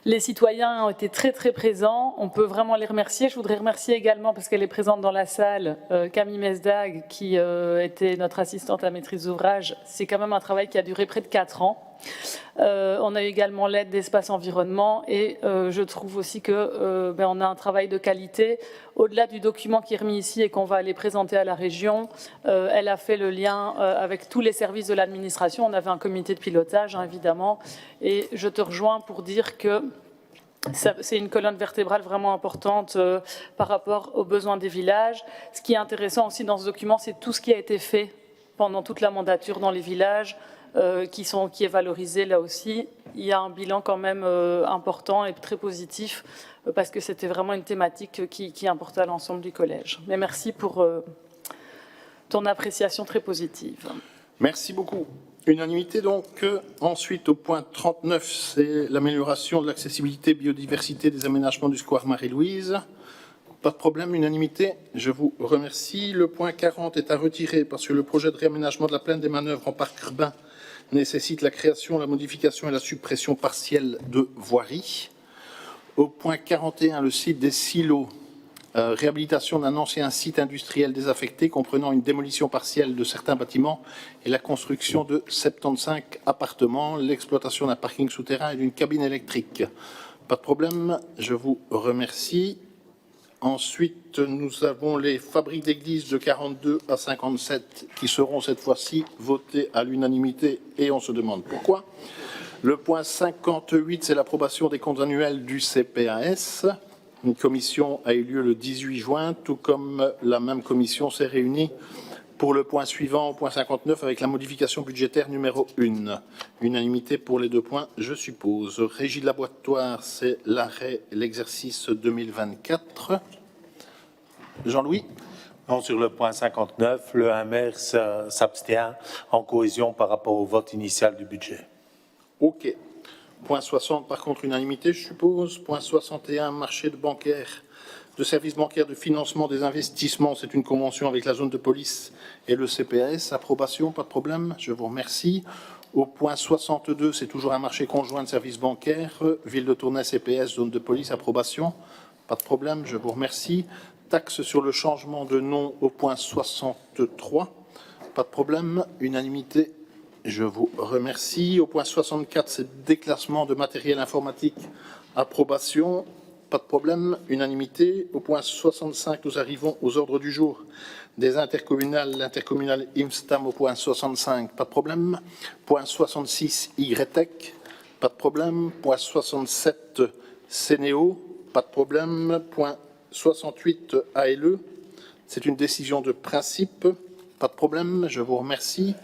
Les citoyens ont été très très présents, on peut vraiment les remercier. Je voudrais remercier également, parce qu'elle est présente dans la salle, Camille Mesdag, qui était notre assistante à maîtrise d'ouvrage. C'est quand même un travail qui a duré près de 4 ans. On a eu également l'aide d'Espace Environnement et je trouve aussi que on a un travail de qualité. Au-delà du document qui est remis ici et qu'on va aller présenter à la région, elle a fait le lien avec tous les services de l'administration. On avait un comité de pilotage, évidemment, et je te rejoins pour dire que c'est une colonne vertébrale vraiment importante par rapport aux besoins des villages. Ce qui est intéressant aussi dans ce document, c'est tout ce qui a été fait pendant toute la mandature dans les villages, qui est valorisé là aussi. Il y a un bilan quand même important et très positif parce que c'était vraiment une thématique qui importait à l'ensemble du collège. Mais merci pour ton appréciation très positive. Merci beaucoup. Unanimité donc. Ensuite, au point 39, c'est l'amélioration de l'accessibilité biodiversité des aménagements du square Marie-Louise. Pas de problème, unanimité. Je vous remercie. Le point 40 est à retirer parce que le projet de réaménagement de la plaine des manœuvres en parc urbain nécessite la création, la modification et la suppression partielle de voiries. Au point 41, le site des silos, réhabilitation d'un ancien site industriel désaffecté comprenant une démolition partielle de certains bâtiments et la construction de 75 appartements, l'exploitation d'un parking souterrain et d'une cabine électrique. Pas de problème, je vous remercie. Ensuite, nous avons les fabriques d'église de 42 à 57 qui seront cette fois-ci votées à l'unanimité et on se demande pourquoi. Le point 58, c'est l'approbation des comptes annuels du CPAS. Une commission a eu lieu le 18 juin, tout comme la même commission s'est réunie pour le point suivant, au point 59, avec la modification budgétaire numéro 1. Unanimité pour les deux points, je suppose. Régie de l'abattoir, c'est l'arrêt et l'exercice 2024. Jean-Louis? Non, sur le point 59, le MR s'abstient en cohésion par rapport au vote initial du budget. OK. Point 60, par contre, unanimité, je suppose. Point 61, marché de services bancaires de financement des investissements. C'est une convention avec la zone de police et le CPAS. Approbation, pas de problème. Je vous remercie. Au point 62, c'est toujours un marché conjoint de services bancaires. Ville de Tournai, CPS, zone de police, approbation. Pas de problème, je vous remercie. Taxe sur le changement de nom au point 63. Pas de problème, unanimité. Je vous remercie. Au point 64, c'est déclassement de matériel informatique. Approbation. Pas de problème, unanimité. Au point 65, nous arrivons aux ordres du jour des intercommunales. L'intercommunale IMSTAM au point 65, pas de problème. Point 66, YTEC, pas de problème. Point 67, Sénéo, pas de problème. Point 68, ALE, c'est une décision de principe, pas de problème, je vous remercie.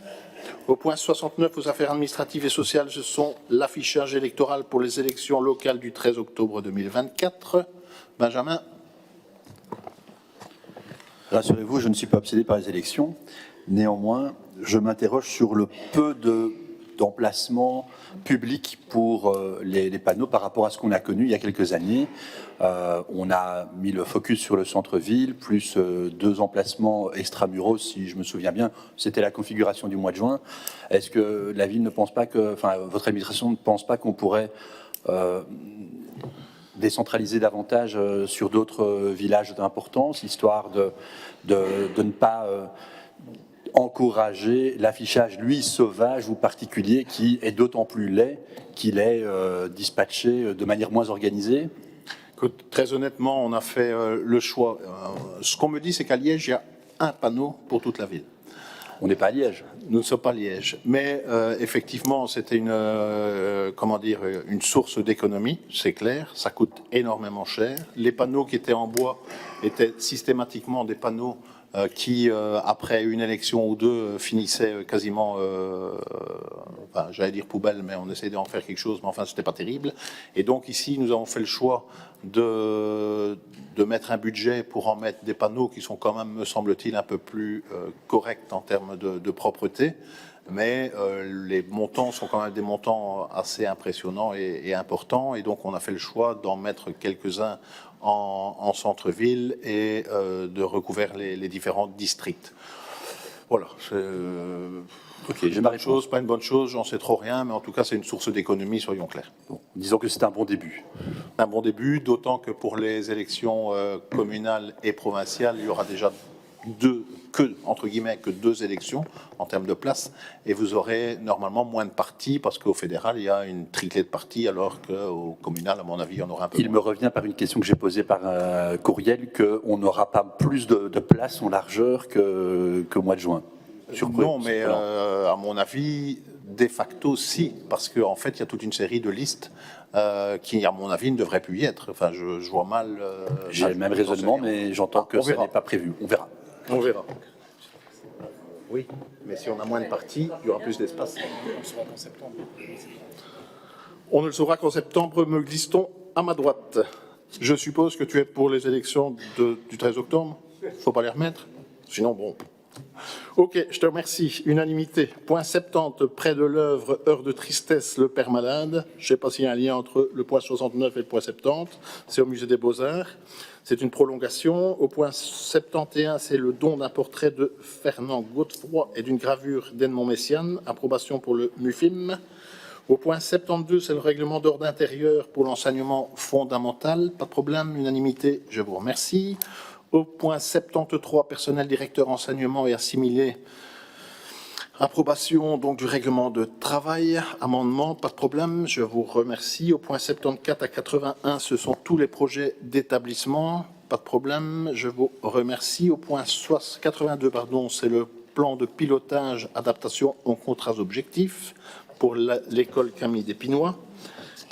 Au point 69, aux affaires administratives et sociales, ce sont l'affichage électoral pour les élections locales du 13 octobre 2024. Benjamin. Rassurez-vous, je ne suis pas obsédé par les élections. Néanmoins, je m'interroge sur le peu d'emplacements publics pour les panneaux par rapport à ce qu'on a connu il y a quelques années. On a mis le focus sur le centre-ville, plus 2 emplacements extramuros, si je me souviens bien. C'était la configuration du mois de juin. Est-ce que la ville ne pense pas que, enfin, votre administration ne pense pas qu'on pourrait décentraliser davantage sur d'autres villages d'importance, histoire de ne pas encourager l'affichage, lui, sauvage ou particulier, qui est d'autant plus laid qu'il est dispatché de manière moins organisée? Écoute, très honnêtement, on a fait le choix. Ce qu'on me dit, c'est qu'à Liège, il y a un panneau pour toute la ville. On n'est pas à Liège. Nous ne sommes pas à Liège. Mais effectivement, c'était une source d'économie, c'est clair. Ça coûte énormément cher. Les panneaux qui étaient en bois étaient systématiquement des panneaux qui, après une élection ou deux, finissaient quasiment, j'allais dire poubelle, mais on essayait d'en faire quelque chose, mais enfin, c'était pas terrible. Et donc ici, nous avons fait le choix de mettre un budget pour en mettre des panneaux qui sont quand même, me semble-t-il, un peu plus corrects en termes de propreté. Mais les montants sont quand même des montants assez impressionnants et importants. Et donc, on a fait le choix d'en mettre quelques-uns en centre-ville et de recouvrir les différents districts. Voilà. Okay, une bonne chose, pas une bonne chose, j'en sais trop rien, mais en tout cas, c'est une source d'économie, soyons clairs. Bon, disons que c'est un bon début. Un bon début, d'autant que pour les élections communales et provinciales, il y aura déjà entre guillemets, que 2 élections en termes de place, et vous aurez normalement moins de partis, parce qu'au fédéral, il y a une triplée de partis, alors qu'au communal, à mon avis, il y en aura un peu moins. Il me revient par une question que j'ai posée par courriel, qu'on n'aura pas plus de place en largeur qu'au mois de juin. Non, mais à mon avis, de facto, si, parce qu'en fait, il y a toute une série de listes qui, à mon avis, ne devraient plus y être. Enfin, je vois mal... J'ai le même raisonnement, mais j'entends que ce n'est pas prévu. On verra. On verra. Oui, mais si on a moins de partis, il y aura plus d'espace. On le saura qu'en septembre. On ne le saura qu'en septembre, me glisse-t-on à ma droite. Je suppose que tu es pour les élections du 13 octobre. Il ne faut pas les remettre. Sinon, bon... Ok, je te remercie. Unanimité. Point 70, près de l'œuvre, heure de tristesse, le père malade. Je ne sais pas s'il y a un lien entre le point 69 et le point 70. C'est au musée des Beaux-Arts. C'est une prolongation. Au point 71, c'est le don d'un portrait de Fernand Godefroy et d'une gravure d'Edmond Messiaen. Approbation pour le MUFIM. Au point 72, c'est le règlement d'ordre intérieur pour l'enseignement fondamental. Pas de problème. Unanimité. Je vous remercie. Au point 73, personnel directeur enseignement et assimilé. Approbation donc du règlement de travail. Amendement, pas de problème, je vous remercie. Au point 74 à 81, ce sont tous les projets d'établissement. pas de problème. Je vous remercie. Au point 82, c'est le plan de pilotage adaptation aux contrats objectifs pour l'école Camille d'Épinois.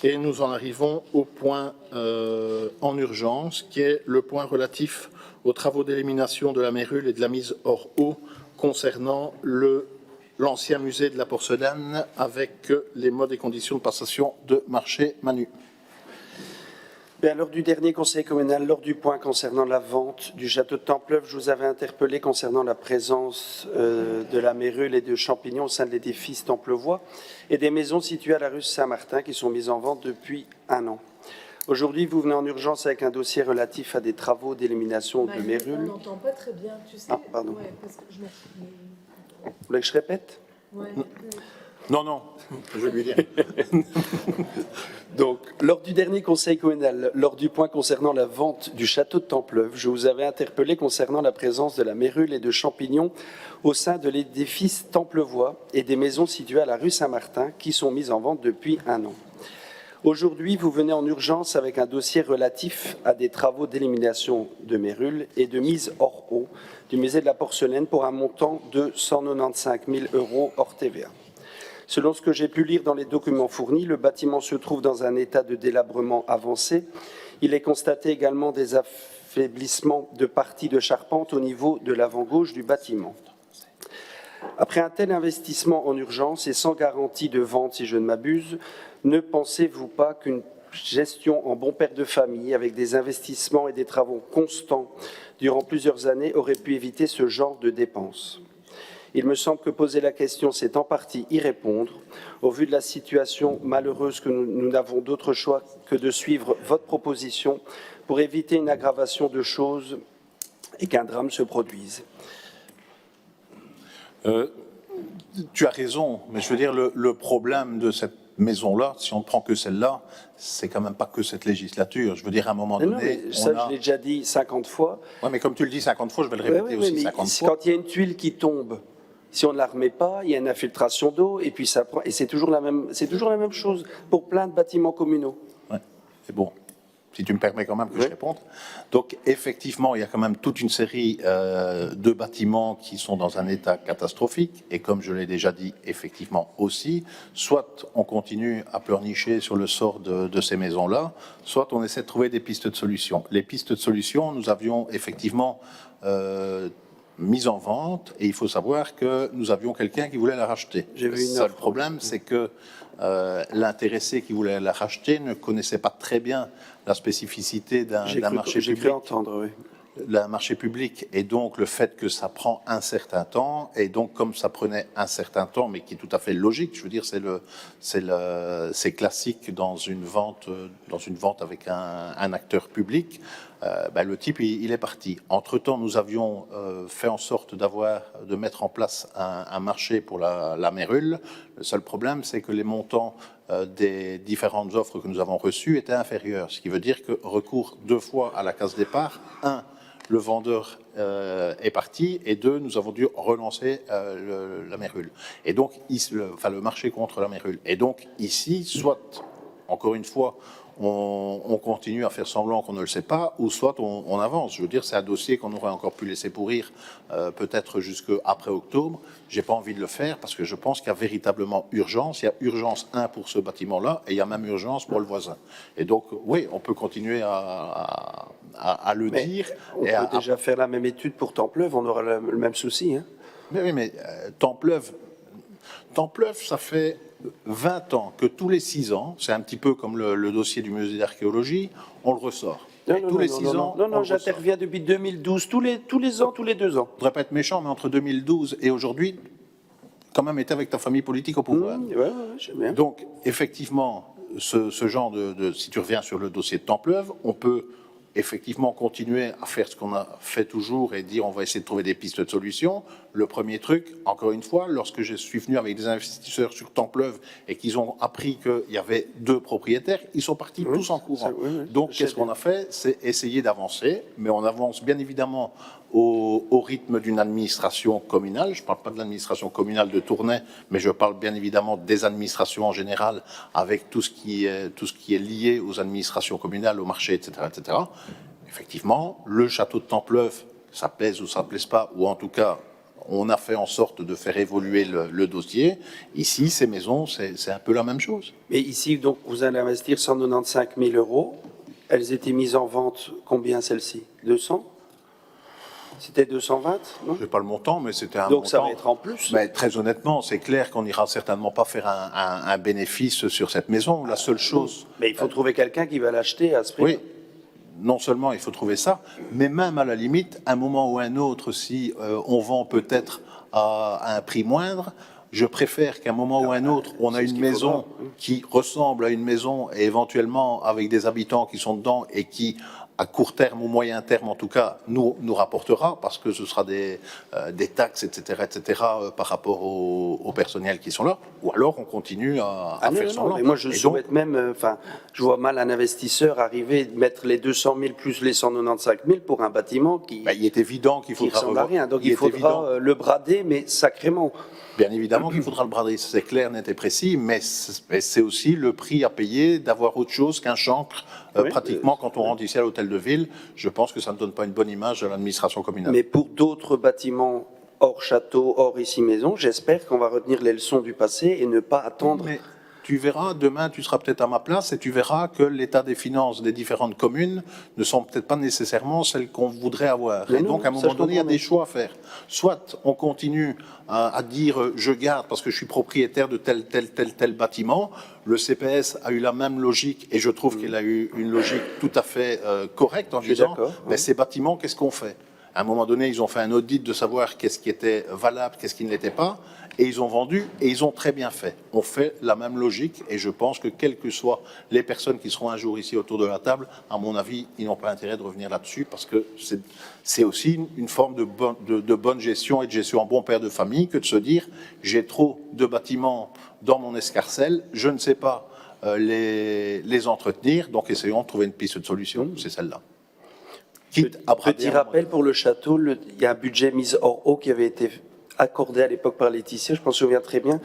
Et nous en arrivons au point en urgence, qui est le point relatif aux travaux d'élimination de la mérule et de la mise hors eau concernant l'ancien musée de la porcelaine avec les modes et conditions de passation de marché Manu. Bien, lors du dernier conseil communal, lors du point concernant la vente du château de Templeuve, je vous avais interpellé concernant la présence de la mérule et de champignons au sein de l'édifice Templeuvois et des maisons situées à la rue Saint-Martin qui sont mises en vente depuis 1 an. Aujourd'hui, vous venez en urgence avec un dossier relatif à des travaux d'élimination de mérule. On n'entend pas très bien, tu sais. Ah, pardon. Ouais, parce que je Vous voulez que je répète? Ouais. Non, je vais lui dire. Donc, lors du dernier conseil communal, lors du point concernant la vente du château de Templeuve, je vous avais interpellé concernant la présence de la mérule et de champignons au sein de l'édifice Templeuvois et des maisons situées à la rue Saint-Martin qui sont mises en vente depuis 1 an. Aujourd'hui, vous venez en urgence avec un dossier relatif à des travaux d'élimination de mérule et de mise hors eau du musée de la porcelaine pour un montant de 195 000 € hors TVA. Selon ce que j'ai pu lire dans les documents fournis, le bâtiment se trouve dans un état de délabrement avancé. Il est constaté également des affaiblissements de parties de charpente au niveau de l'avant-gauche du bâtiment. Après un tel investissement en urgence et sans garantie de vente, si je ne m'abuse, ne pensez-vous pas qu'une gestion en bon père de famille, avec des investissements et des travaux constants durant plusieurs années, aurait pu éviter ce genre de dépenses ? Il me semble que poser la question, c'est en partie y répondre. Au vu de la situation malheureuse que nous n'avons d'autre choix que de suivre votre proposition pour éviter une aggravation de choses et qu'un drame se produise. Tu as raison, mais je veux dire, le problème de cette maison-là, si on ne prend que celle-là, c'est quand même pas que cette législature. Je veux dire, à un moment donné... je l'ai déjà dit 50 fois. Oui, mais comme tu le dis 50 fois, je vais le répéter aussi 50 fois. Quand il y a une tuile qui tombe, si on ne la remet pas, il y a une infiltration d'eau, et puis ça prend... Et c'est toujours la même chose pour plein de bâtiments communaux. Ouais, c'est bon. Si tu me permets quand même que je réponde. Donc, effectivement, il y a quand même toute une série de bâtiments qui sont dans un état catastrophique. Et comme je l'ai déjà dit, effectivement aussi, soit on continue à pleurnicher sur le sort de ces maisons-là, soit on essaie de trouver des pistes de solutions. Les pistes de solutions, nous avions effectivement mise en vente, et il faut savoir que nous avions quelqu'un qui voulait la racheter. Le seul problème, c'est que l'intéressé qui voulait la racheter ne connaissait pas très bien la spécificité d'un marché public. J'ai cru entendre, oui. Un marché public, et donc le fait que ça prend un certain temps, et donc comme ça prenait un certain temps, mais qui est tout à fait logique, je veux dire, c'est classique dans une vente avec un acteur public. Le type, il est parti. Entre-temps, nous avions fait en sorte de mettre en place un marché pour la mérule. Le seul problème, c'est que les montants des différentes offres que nous avons reçues étaient inférieurs, ce qui veut dire que recours 2 fois à la case départ. 1, le vendeur est parti, et 2, nous avons dû relancer la mérule. Et donc, le marché contre la mérule. Et donc, ici, soit, encore une fois, on continue à faire semblant qu'on ne le sait pas, ou soit on avance. Je veux dire, c'est un dossier qu'on aurait encore pu laisser pourrir peut-être jusqu'après octobre. J'ai pas envie de le faire parce que je pense qu'il y a véritablement urgence. Il y a urgence, pour ce bâtiment-là, et il y a même urgence pour le voisin. Et donc, oui, on peut continuer à le dire. On peut déjà faire la même étude pour Templeuve, on aura le même souci. Hein. Mais oui, mais Templeuve, ça fait 20 ans que tous les 6 ans, c'est un petit peu comme le dossier du musée d'archéologie, on le ressort. Tous les 6 ans. Non, j'interviens depuis 2012, tous les ans, tous les 2 ans. Je ne voudrais pas être méchant, mais entre 2012 et aujourd'hui, quand même été avec ta famille politique au pouvoir. J'aime bien. Donc, effectivement, ce genre si tu reviens sur le dossier de Templeuve, on peut effectivement continuer à faire ce qu'on a fait toujours et dire on va essayer de trouver des pistes de solutions. Le premier truc, encore une fois, lorsque je suis venu avec des investisseurs sur Templeuve et qu'ils ont appris qu'il y avait 2 propriétaires, ils sont partis tous en courant. Donc, qu'est-ce qu'on a fait? C'est essayer d'avancer, mais on avance bien évidemment au rythme d'une administration communale. Je ne parle pas de l'administration communale de Tournai, mais je parle bien évidemment des administrations en général, avec tout ce qui est lié aux administrations communales, au marché, etc., etc. effectivement, le château de Templeuf, ça plaise ou ça plaise pas, ou en tout cas, on a fait en sorte de faire évoluer le dossier. Ici, ces maisons, c'est un peu la même chose. Mais ici, donc, vous allez investir 195 000 €. Elles étaient mises en vente, combien celles-ci? 200? C'était 220, non? Je n'ai pas le montant, mais c'était un Donc montant. ça va être en plus. Mais très honnêtement, c'est clair qu'on n'ira certainement pas faire un bénéfice sur cette maison. La seule chose... Mais il faut trouver quelqu'un qui va l'acheter à ce prix. Oui, non seulement il faut trouver ça, mais même à la limite, un moment ou un autre, si on vend peut-être à un prix moindre, je préfère qu'à un moment ou un autre, on a une maison qui ressemble à une maison et éventuellement avec des habitants qui sont dedans et qui, à court terme ou moyen terme en tout cas, nous rapportera, parce que ce sera des taxes, etc., par rapport au personnel qui sont là, ou alors on continue à faire semblant. Mais moi, je souhaite même, je vois mal un investisseur arriver, mettre les 200 000 plus les 195 000 pour un bâtiment qui... il est évident qu'il faudra ressemble à rien. Donc il faudra le brader, mais sacrément. Bien évidemment qu'il faudra le brader, c'est clair, net et précis, mais c'est aussi le prix à payer d'avoir autre chose qu'un chancre. Pratiquement, quand on rentre ici à l'hôtel de ville, je pense que ça ne donne pas une bonne image de l'administration communale. Mais pour d'autres bâtiments hors château, hors ici maison, j'espère qu'on va retenir les leçons du passé et ne pas attendre... Mais tu verras, demain, tu seras peut-être à ma place et tu verras que l'état des finances des différentes communes ne sont peut-être pas nécessairement celles qu'on voudrait avoir. Et donc, à un moment donné, il y a des choix à faire. Soit on continue à dire je garde parce que je suis propriétaire de tel bâtiment. Le CPS a eu la même logique et je trouve qu'il a eu une logique tout à fait correcte en disant mais ces bâtiments, qu'est-ce qu'on fait? À un moment donné, ils ont fait un audit de savoir qu'est-ce qui était valable, qu'est-ce qui ne l'était pas, et ils ont vendu, et ils ont très bien fait. On fait la même logique, et je pense que quelles que soient les personnes qui seront un jour ici autour de la table, à mon avis, ils n'ont pas intérêt de revenir là-dessus, parce que c'est aussi une forme de bonne gestion et de gestion en bon père de famille que de se dire j'ai trop de bâtiments dans mon escarcelle, je ne sais pas les entretenir, donc essayons de trouver une piste de solution, c'est celle-là. Petit rappel pour le château, il y a un budget mis hors eau qui avait été accordé à l'époque par Laetitia, je m'en souviens très bien,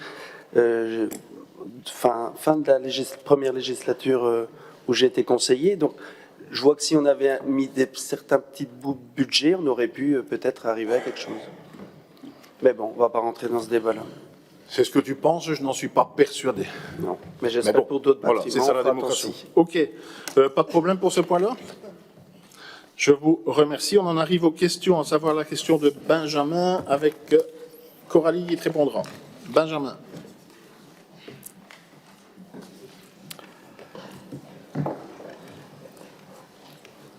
fin de la première législature où j'ai été conseiller. Donc, je vois que si on avait mis certains petits bouts de budget, on aurait pu peut-être arriver à quelque chose. Mais bon, on ne va pas rentrer dans ce débat-là. C'est ce que tu penses, je n'en suis pas persuadé. Non, mais j'espère pour d'autres bâtiments. Voilà, c'est ça la démocratie. OK, pas de problème pour ce point-là? Je vous remercie. On en arrive aux questions, à savoir la question de Benjamin avec Coralie qui te répondra. Benjamin.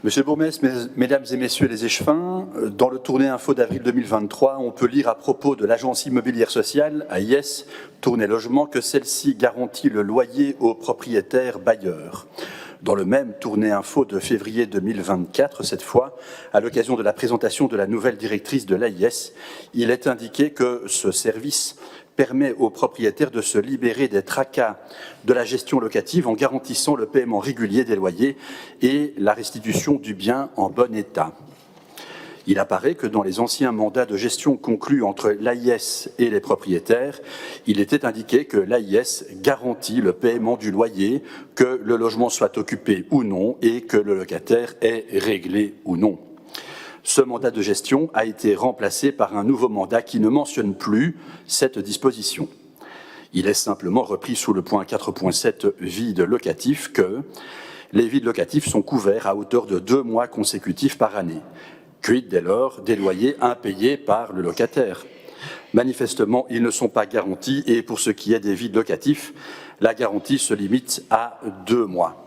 Monsieur le bourgmestre, mesdames et messieurs les échevins, dans le Tournai Info d'avril 2023, on peut lire à propos de l'agence immobilière sociale, AIS, Tournai Logement, que celle-ci garantit le loyer aux propriétaires bailleurs. Dans le même Tournai Info de février 2024, cette fois, à l'occasion de la présentation de la nouvelle directrice de l'AIS, il est indiqué que ce service permet aux propriétaires de se libérer des tracas de la gestion locative en garantissant le paiement régulier des loyers et la restitution du bien en bon état. Il apparaît que dans les anciens mandats de gestion conclus entre l'AIS et les propriétaires, il était indiqué que l'AIS garantit le paiement du loyer, que le logement soit occupé ou non et que le locataire est réglé ou non. Ce mandat de gestion a été remplacé par un nouveau mandat qui ne mentionne plus cette disposition. Il est simplement repris sous le point 4.7 vide locatif que les vides locatifs sont couverts à hauteur de 2 mois consécutifs par année. Quid dès lors des loyers impayés par le locataire? Manifestement, ils ne sont pas garantis et pour ce qui est des vides locatifs, la garantie se limite à 2 mois.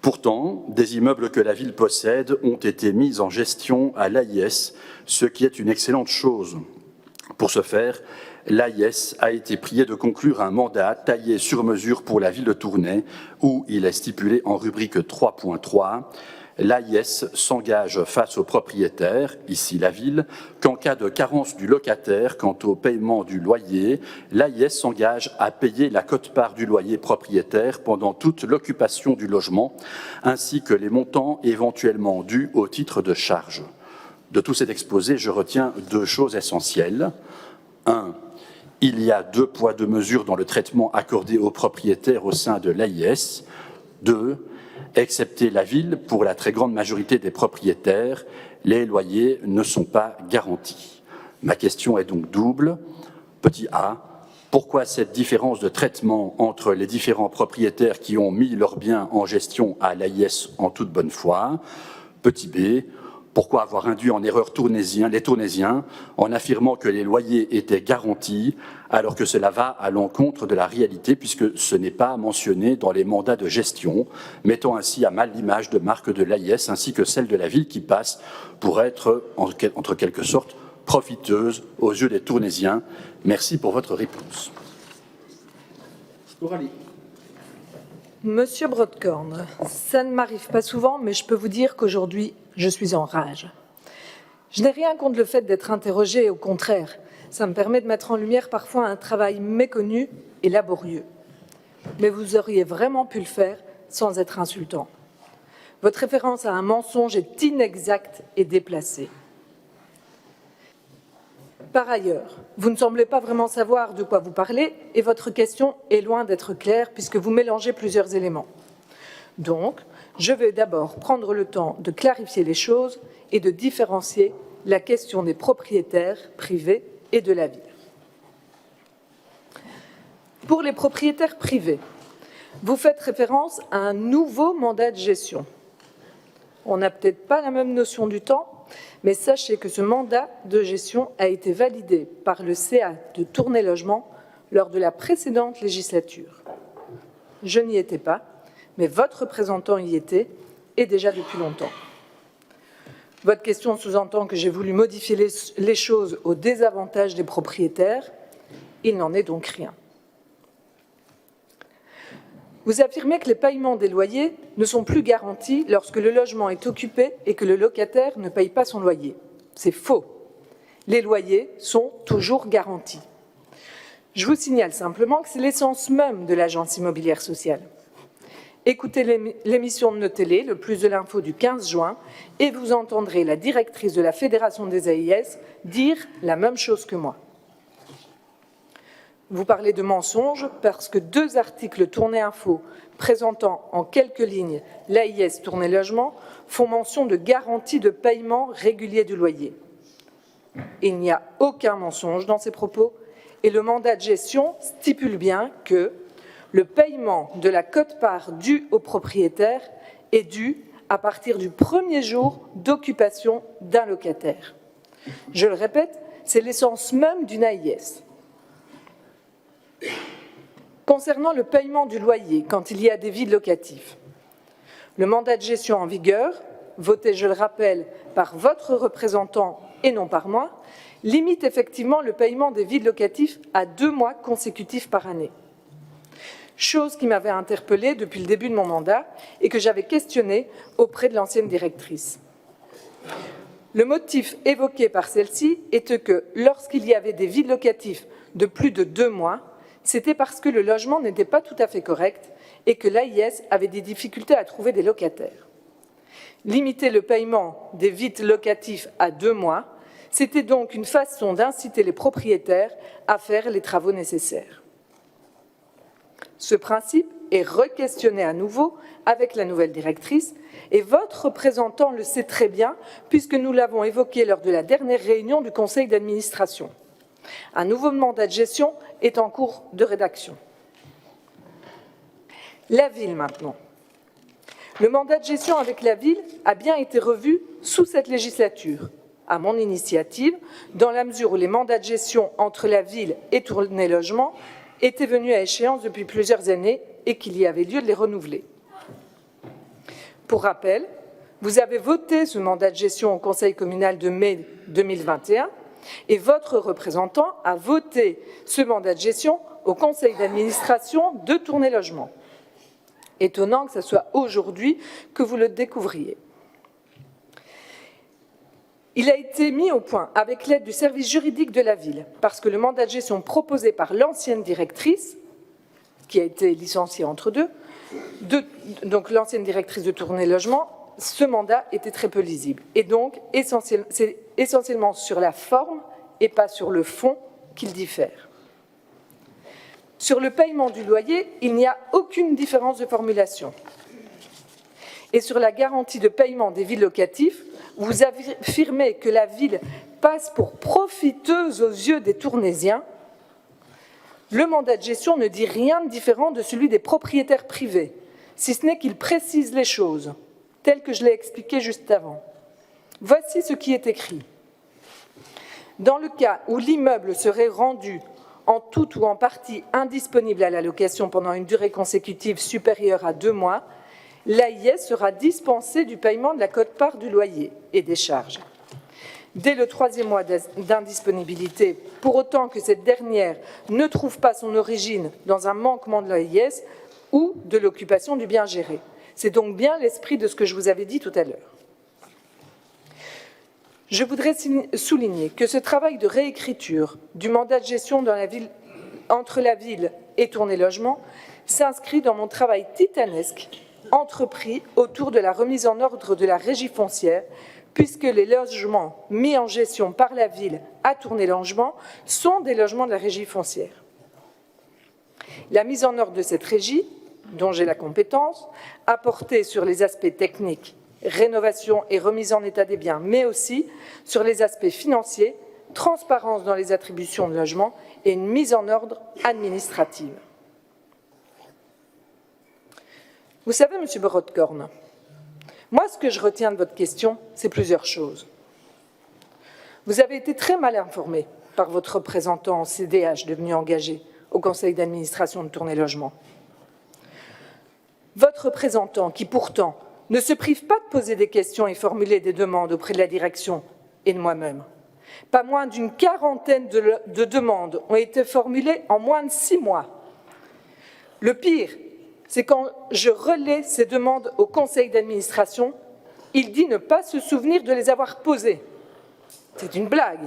Pourtant, des immeubles que la ville possède ont été mis en gestion à l'AIS, ce qui est une excellente chose. Pour ce faire, l'AIS a été prié de conclure un mandat taillé sur mesure pour la ville de Tournai, où il est stipulé en rubrique 3.3 l'AIS s'engage face au propriétaire, ici la ville, qu'en cas de carence du locataire quant au paiement du loyer, l'AIS s'engage à payer la quote-part du loyer propriétaire pendant toute l'occupation du logement, ainsi que les montants éventuellement dus au titre de charge. De tout cet exposé, je retiens 2 choses essentielles. 1. Il y a 2 poids, 2 mesures dans le traitement accordé aux propriétaires au sein de l'AIS. 2. Excepté la ville, pour la très grande majorité des propriétaires, les loyers ne sont pas garantis. Ma question est donc double. Petit a, pourquoi cette différence de traitement entre les différents propriétaires qui ont mis leurs biens en gestion à l'AIS en toute bonne foi? Petit b, pourquoi avoir induit en erreur les Tournaisiens en affirmant que les loyers étaient garantis alors que cela va à l'encontre de la réalité puisque ce n'est pas mentionné dans les mandats de gestion, mettant ainsi à mal l'image de marque de l'AIS ainsi que celle de la ville qui passe pour être, entre quelque sorte, profiteuse aux yeux des Tournaisiens. Merci pour votre réponse. Monsieur Brodkorn, ça ne m'arrive pas souvent, mais je peux vous dire qu'aujourd'hui, je suis en rage. Je n'ai rien contre le fait d'être interrogé, au contraire. Ça me permet de mettre en lumière parfois un travail méconnu et laborieux. Mais vous auriez vraiment pu le faire sans être insultant. Votre référence à un mensonge est inexacte et déplacée. Par ailleurs, vous ne semblez pas vraiment savoir de quoi vous parlez et votre question est loin d'être claire puisque vous mélangez plusieurs éléments. Donc, je vais d'abord prendre le temps de clarifier les choses et de différencier la question des propriétaires privés et de la ville. Pour les propriétaires privés, vous faites référence à un nouveau mandat de gestion. On n'a peut-être pas la même notion du temps, mais sachez que ce mandat de gestion a été validé par le CA de Tournai Logement lors de la précédente législature. Je n'y étais pas, mais votre représentant y était, et déjà depuis longtemps. Votre question sous-entend que j'ai voulu modifier les choses au désavantage des propriétaires. Il n'en est donc rien. Vous affirmez que les paiements des loyers ne sont plus garantis lorsque le logement est occupé et que le locataire ne paye pas son loyer. C'est faux. Les loyers sont toujours garantis. Je vous signale simplement que c'est l'essence même de l'agence immobilière sociale. Écoutez l'émission de nos télés, le plus de l'info du 15 juin, et vous entendrez la directrice de la Fédération des AIS dire la même chose que moi. Vous parlez de mensonges parce que 2 articles Tournai Info présentant en quelques lignes l'AIS Tournai Logement font mention de garantie de paiement régulier du loyer. Il n'y a aucun mensonge dans ces propos et le mandat de gestion stipule bien que le paiement de la quote-part due au propriétaire est dû à partir du premier jour d'occupation d'un locataire. Je le répète, c'est l'essence même d'une AIS. Concernant le paiement du loyer quand il y a des vides locatifs, le mandat de gestion en vigueur, voté, je le rappelle, par votre représentant et non par moi, limite effectivement le paiement des vides locatifs à 2 mois consécutifs par année. Chose qui m'avait interpellée depuis le début de mon mandat et que j'avais questionnée auprès de l'ancienne directrice. Le motif évoqué par celle-ci était que lorsqu'il y avait des vides locatifs de plus de 2 mois, c'était parce que le logement n'était pas tout à fait correct et que l'AIS avait des difficultés à trouver des locataires. Limiter le paiement des vides locatifs à 2 mois, c'était donc une façon d'inciter les propriétaires à faire les travaux nécessaires. Ce principe est re-questionné à nouveau avec la nouvelle directrice et votre représentant le sait très bien puisque nous l'avons évoqué lors de la dernière réunion du conseil d'administration. Un nouveau mandat de gestion est en cours de rédaction. La ville maintenant. Le mandat de gestion avec la ville a bien été revu sous cette législature, à mon initiative, dans la mesure où les mandats de gestion entre la ville et Tournai Logement étaient venus à échéance depuis plusieurs années et qu'il y avait lieu de les renouveler. Pour rappel, vous avez voté ce mandat de gestion au conseil communal de mai 2021 et votre représentant a voté ce mandat de gestion au conseil d'administration de Tournai Logement. Étonnant que ce soit aujourd'hui que vous le découvriez. Il a été mis au point avec l'aide du service juridique de la ville, parce que le mandat de gestion proposé par l'ancienne directrice, qui a été licenciée entre deux, donc l'ancienne directrice de Tournai Logement, ce mandat était très peu lisible. Et donc, c'est essentiellement sur la forme et pas sur le fond qu'il diffère. Sur le paiement du loyer, il n'y a aucune différence de formulation. et sur la garantie de paiement des villes locatives, vous affirmez que la ville passe pour profiteuse aux yeux des Tournaisiens. Le mandat de gestion ne dit rien de différent de celui des propriétaires privés, si ce n'est qu'il précise les choses, telles que je l'ai expliqué juste avant. Voici ce qui est écrit. Dans le cas où l'immeuble serait rendu en tout ou en partie indisponible à la location pendant une durée consécutive supérieure à 2 mois, l'AIS sera dispensée du paiement de la quote-part du loyer et des charges. Dès le 3e mois d'indisponibilité, pour autant que cette dernière ne trouve pas son origine dans un manquement de l'AIS ou de l'occupation du bien géré. C'est donc bien l'esprit de ce que je vous avais dit tout à l'heure. Je voudrais souligner que ce travail de réécriture du mandat de gestion dans la ville, entre la ville et Tournai Logement s'inscrit dans mon travail titanesque entrepris autour de la remise en ordre de la régie foncière, puisque les logements mis en gestion par la ville à Tournai Logement sont des logements de la régie foncière. La mise en ordre de cette régie, dont j'ai la compétence, a porté sur les aspects techniques, rénovation et remise en état des biens, mais aussi sur les aspects financiers, transparence dans les attributions de logements et une mise en ordre administrative. Vous savez, M. Brodkorn, moi, ce que je retiens de votre question, c'est plusieurs choses. Vous avez été très mal informé par votre représentant en CDH devenu engagé au conseil d'administration de Tournai Logement. Votre représentant, qui pourtant ne se prive pas de poser des questions et formuler des demandes auprès de la direction et de moi-même. Pas moins d'une quarantaine de demandes ont été formulées en moins de 6 mois. Le pire, c'est quand je relais ces demandes au conseil d'administration, il dit ne pas se souvenir de les avoir posées. C'est une blague.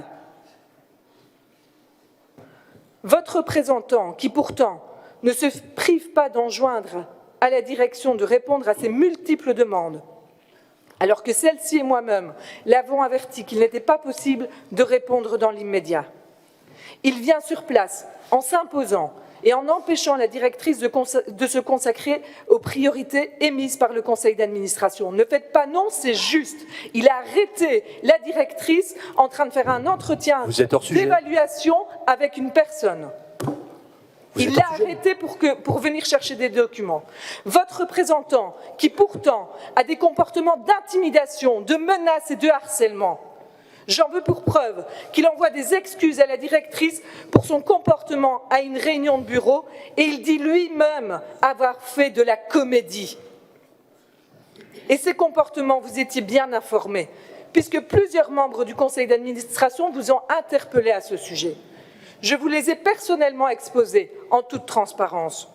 Votre représentant, qui pourtant ne se prive pas d'enjoindre à la direction de répondre à ces multiples demandes, alors que celle-ci et moi-même l'avons averti qu'il n'était pas possible de répondre dans l'immédiat. Il vient sur place en s'imposant et en empêchant la directrice de se consacrer aux priorités émises par le conseil d'administration. Ne faites pas non, c'est juste. Il a arrêté la directrice en train de faire un entretien d'évaluation avec une personne. Il l'a arrêté pour venir chercher des documents. Votre représentant, qui pourtant a des comportements d'intimidation, de menaces et de harcèlement, j'en veux pour preuve qu'il envoie des excuses à la directrice pour son comportement à une réunion de bureau et il dit lui-même avoir fait de la comédie. Et ces comportements, vous étiez bien informés, puisque plusieurs membres du conseil d'administration vous ont interpellé à ce sujet. Je vous les ai personnellement exposés en toute transparence.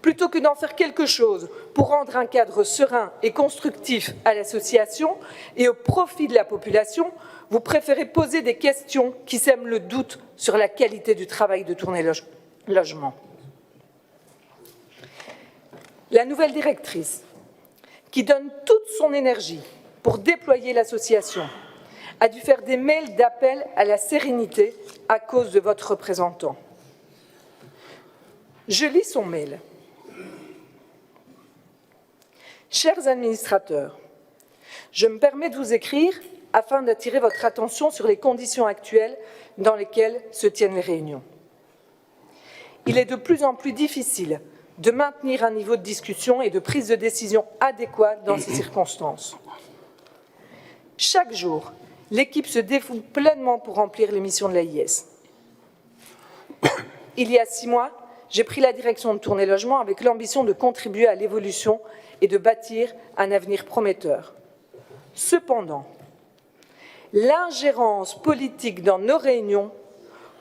Plutôt que d'en faire quelque chose pour rendre un cadre serein et constructif à l'association et au profit de la population, vous préférez poser des questions qui sèment le doute sur la qualité du travail de Tournai Logement. La nouvelle directrice, qui donne toute son énergie pour déployer l'association, a dû faire des mails d'appel à la sérénité à cause de votre représentant. Je lis son mail. Chers administrateurs, je me permets de vous écrire afin d'attirer votre attention sur les conditions actuelles dans lesquelles se tiennent les réunions. Il est de plus en plus difficile de maintenir un niveau de discussion et de prise de décision adéquat dans ces circonstances. Chaque jour, l'équipe se défoule pleinement pour remplir les missions de l'AIS. Il y a 6 mois, j'ai pris la direction de Tournai Logement avec l'ambition de contribuer à l'évolution et de bâtir un avenir prometteur. Cependant, l'ingérence politique dans nos réunions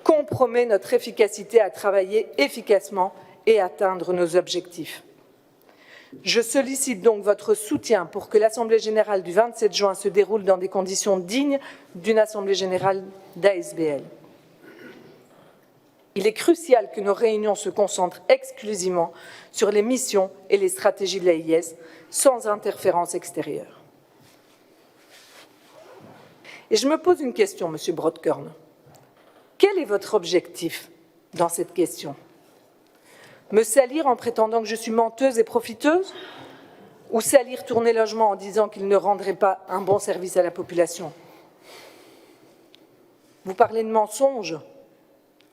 compromet notre efficacité à travailler efficacement et atteindre nos objectifs. Je sollicite donc votre soutien pour que l'Assemblée générale du 27 juin se déroule dans des conditions dignes d'une Assemblée générale d'ASBL. Il est crucial que nos réunions se concentrent exclusivement sur les missions et les stratégies de l'AIS, sans interférence extérieure. Et je me pose une question, Monsieur Brodkorn. Quel est votre objectif dans cette question ? Me salir en prétendant que je suis menteuse et profiteuse ? ou salir Tourné Logement en disant qu'il ne rendrait pas un bon service à la population. Vous parlez de mensonges?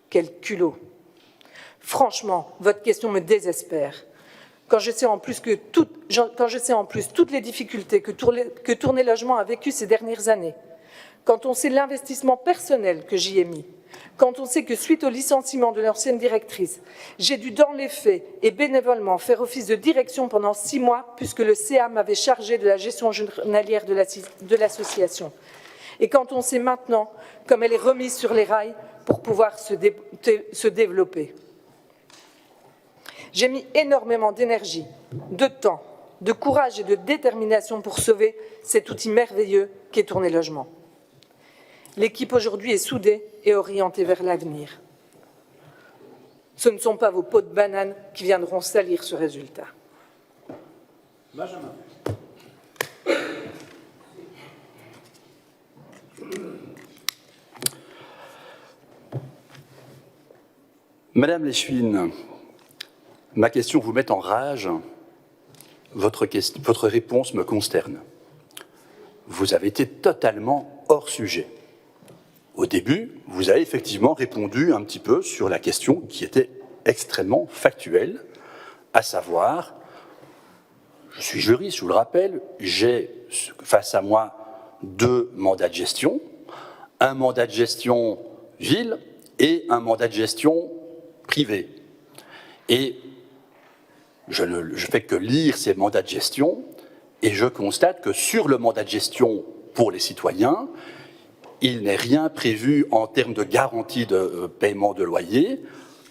Quel culot! Franchement, votre question me désespère. Quand je sais en plus toutes les difficultés que Tourné Logement a vécues ces dernières années, quand on sait l'investissement personnel que j'y ai mis, quand on sait que suite au licenciement de l'ancienne directrice, j'ai dû dans les faits et bénévolement faire office de direction pendant 6 mois puisque le CA m'avait chargé de la gestion journalière de l'association. Et quand on sait maintenant comme elle est remise sur les rails pour pouvoir se développer. J'ai mis énormément d'énergie, de temps, de courage et de détermination pour sauver cet outil merveilleux qu'est Tourné Logement. L'équipe aujourd'hui est soudée et orientée vers l'avenir. Ce ne sont pas vos pots de banane qui viendront salir ce résultat. Benjamin. Madame Leschwin, ma question vous met en rage. Votre réponse me consterne. Vous avez été totalement hors sujet. Au début, vous avez effectivement répondu un petit peu sur la question qui était extrêmement factuelle, à savoir, je suis juriste, je vous le rappelle, j'ai face à moi 2 mandats de gestion, un mandat de gestion ville et un mandat de gestion privé. Et je fais que lire ces mandats de gestion et je constate que sur le mandat de gestion pour les citoyens, il n'est rien prévu en termes de garantie de paiement de loyer,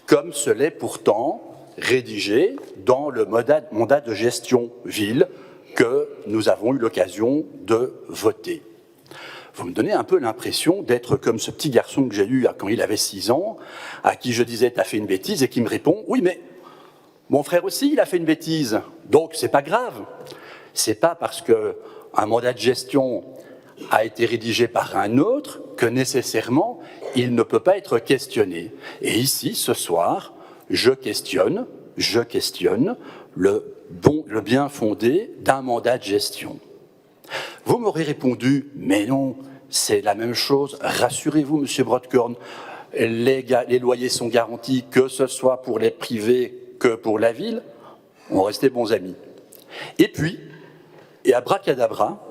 comme ce l'est pourtant rédigé dans le mandat de gestion ville que nous avons eu l'occasion de voter. Vous me donnez un peu l'impression d'être comme ce petit garçon que j'ai eu quand il avait 6 ans, à qui je disais « t'as fait une bêtise » et qui me répond « oui, mais mon frère aussi, il a fait une bêtise, donc c'est pas grave ». C'est pas parce qu'un mandat de gestion a été rédigé par un autre que nécessairement il ne peut pas être questionné. Et ici, ce soir, je questionne le bien fondé d'un mandat de gestion. Vous m'aurez répondu, mais non, c'est la même chose, rassurez-vous, Monsieur Brodkorn, les loyers sont garantis, que ce soit pour les privés que pour la ville, on restait bons amis. Et puis, et abracadabra,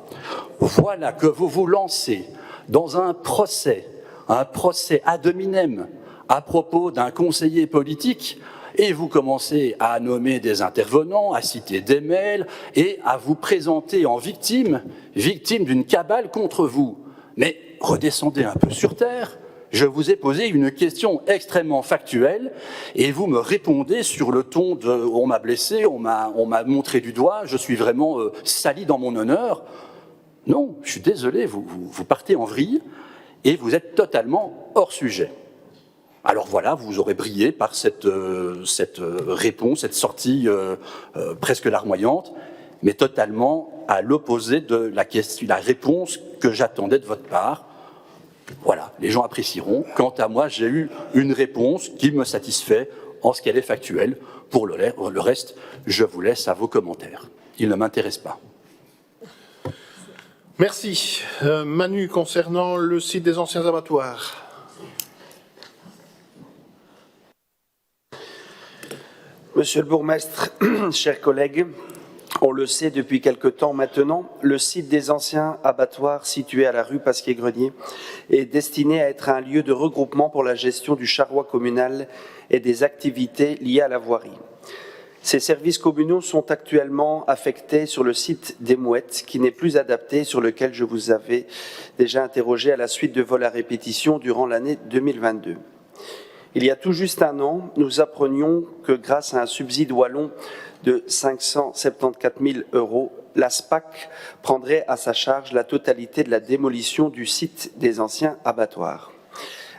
voilà que vous vous lancez dans un procès ad hominem à propos d'un conseiller politique et vous commencez à nommer des intervenants, à citer des mails et à vous présenter en victime d'une cabale contre vous. Mais redescendez un peu sur terre. Je vous ai posé une question extrêmement factuelle et vous me répondez sur le ton de « on m'a blessé, on m'a montré du doigt, je suis vraiment sali dans mon honneur ». Non, je suis désolé, vous partez en vrille et vous êtes totalement hors sujet. Alors voilà, vous aurez brillé par cette réponse, cette sortie presque larmoyante, mais totalement à l'opposé de la réponse que j'attendais de votre part. Voilà, les gens apprécieront. Quant à moi, j'ai eu une réponse qui me satisfait en ce qu'elle est factuelle. Pour le reste, je vous laisse à vos commentaires. Ils ne m'intéressent pas. Merci. Manu, concernant le site des anciens abattoirs. Monsieur le bourgmestre, chers collègues, on le sait depuis quelque temps maintenant, le site des anciens abattoirs situé à la rue Pasquier-Grenier est destiné à être un lieu de regroupement pour la gestion du charroi communal et des activités liées à la voirie. Ces services communaux sont actuellement affectés sur le site des Mouettes, qui n'est plus adapté, sur lequel je vous avais déjà interrogé à la suite de vols à répétition durant l'année 2022. Il y a tout juste un an, nous apprenions que grâce à un subside wallon de 574 000 €, la SPAC prendrait à sa charge la totalité de la démolition du site des anciens abattoirs,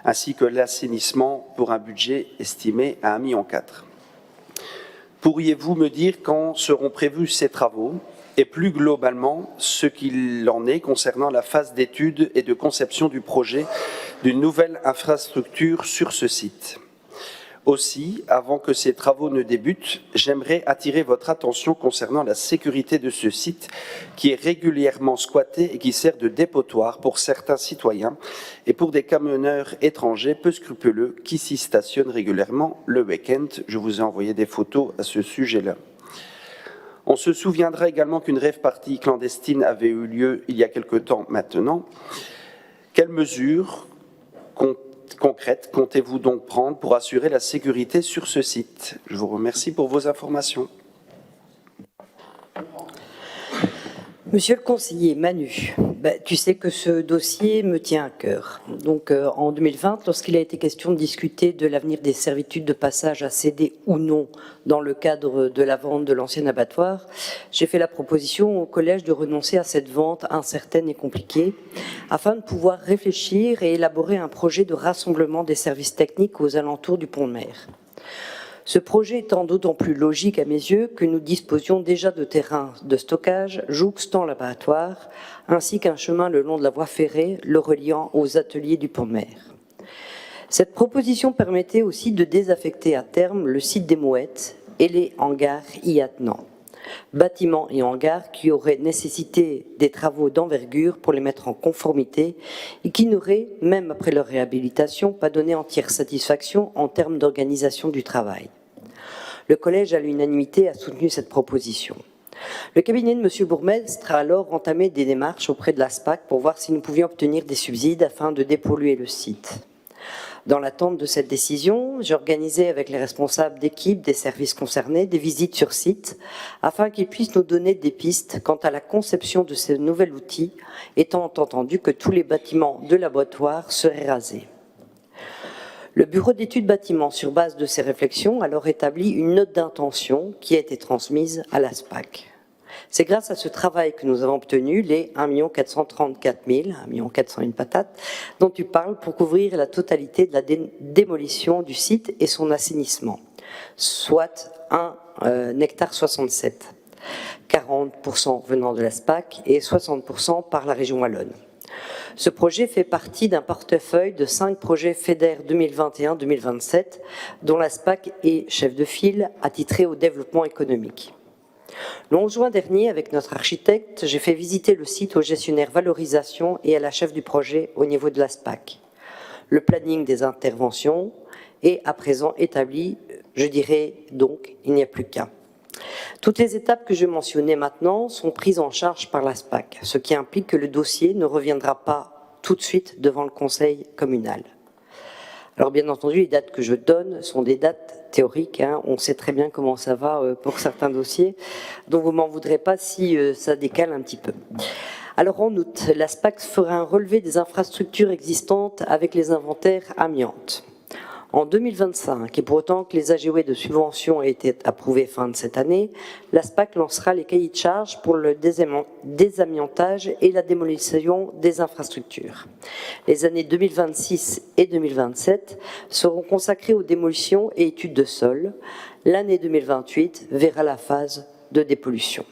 ainsi que l'assainissement pour un budget estimé à 1,4 million. Pourriez-vous me dire quand seront prévus ces travaux et plus globalement ce qu'il en est concernant la phase d'étude et de conception du projet d'une nouvelle infrastructure sur ce site? Aussi, avant que ces travaux ne débutent, j'aimerais attirer votre attention concernant la sécurité de ce site qui est régulièrement squatté et qui sert de dépotoir pour certains citoyens et pour des camionneurs étrangers peu scrupuleux qui s'y stationnent régulièrement le week-end. Je vous ai envoyé des photos à ce sujet-là. On se souviendra également qu'une rave-party clandestine avait eu lieu il y a quelque temps maintenant. Quelles mesures concrètes comptez-vous donc prendre pour assurer la sécurité sur ce site? Je vous remercie pour vos informations. Monsieur le conseiller Manu, tu sais que ce dossier me tient à cœur. Donc en 2020, lorsqu'il a été question de discuter de l'avenir des servitudes de passage à céder ou non dans le cadre de la vente de l'ancien abattoir, j'ai fait la proposition au collège de renoncer à cette vente incertaine et compliquée afin de pouvoir réfléchir et élaborer un projet de rassemblement des services techniques aux alentours du pont de mer. Ce projet étant d'autant plus logique à mes yeux que nous disposions déjà de terrains de stockage jouxtant l'abattoir, ainsi qu'un chemin le long de la voie ferrée le reliant aux ateliers du pont de mer. Cette proposition permettait aussi de désaffecter à terme le site des Mouettes et les hangars y attenants. Bâtiments et hangars qui auraient nécessité des travaux d'envergure pour les mettre en conformité et qui n'auraient, même après leur réhabilitation, pas donné entière satisfaction en termes d'organisation du travail. Le collège à l'unanimité a soutenu cette proposition. Le cabinet de M. le bourgmestre a alors entamé des démarches auprès de l'ASPAC pour voir si nous pouvions obtenir des subsides afin de dépolluer le site. Dans l'attente de cette décision, j'ai organisé avec les responsables d'équipe des services concernés des visites sur site afin qu'ils puissent nous donner des pistes quant à la conception de ce nouvel outil, étant entendu que tous les bâtiments de l'abattoir seraient rasés. Le bureau d'études bâtiments, sur base de ces réflexions, a alors établi une note d'intention qui a été transmise à l'ASPAC. C'est grâce à ce travail que nous avons obtenu les 1 434 000, 1 401 patates, dont tu parles pour couvrir la totalité de la démolition du site et son assainissement, soit 1 hectare 67, 40% venant de l'ASPAC et 60% par la région wallonne. Ce projet fait partie d'un portefeuille de 5 projets FEDER 2021-2027, dont l'ASPAC est chef de file attitré au développement économique. Le 11 juin dernier, avec notre architecte, j'ai fait visiter le site au gestionnaire valorisation et à la chef du projet au niveau de l'ASPAC. Le planning des interventions est à présent établi, je dirais donc, il n'y a plus qu'un. Toutes les étapes que je mentionnais maintenant sont prises en charge par l'ASPAC, ce qui implique que le dossier ne reviendra pas tout de suite devant le conseil communal. Alors bien entendu, les dates que je donne sont des dates théoriques, on sait très bien comment ça va pour certains dossiers, donc vous m'en voudrez pas si ça décale un petit peu. Alors en août, l'ASPAC fera un relevé des infrastructures existantes avec les inventaires amiantes. En 2025, et pour autant que les AGOE de subvention aient été approuvés fin de cette année, l'ASPAC lancera les cahiers de charges pour le désamiantage et la démolition des infrastructures. Les années 2026 et 2027 seront consacrées aux démolitions et études de sol. L'année 2028 verra la phase de dépollution.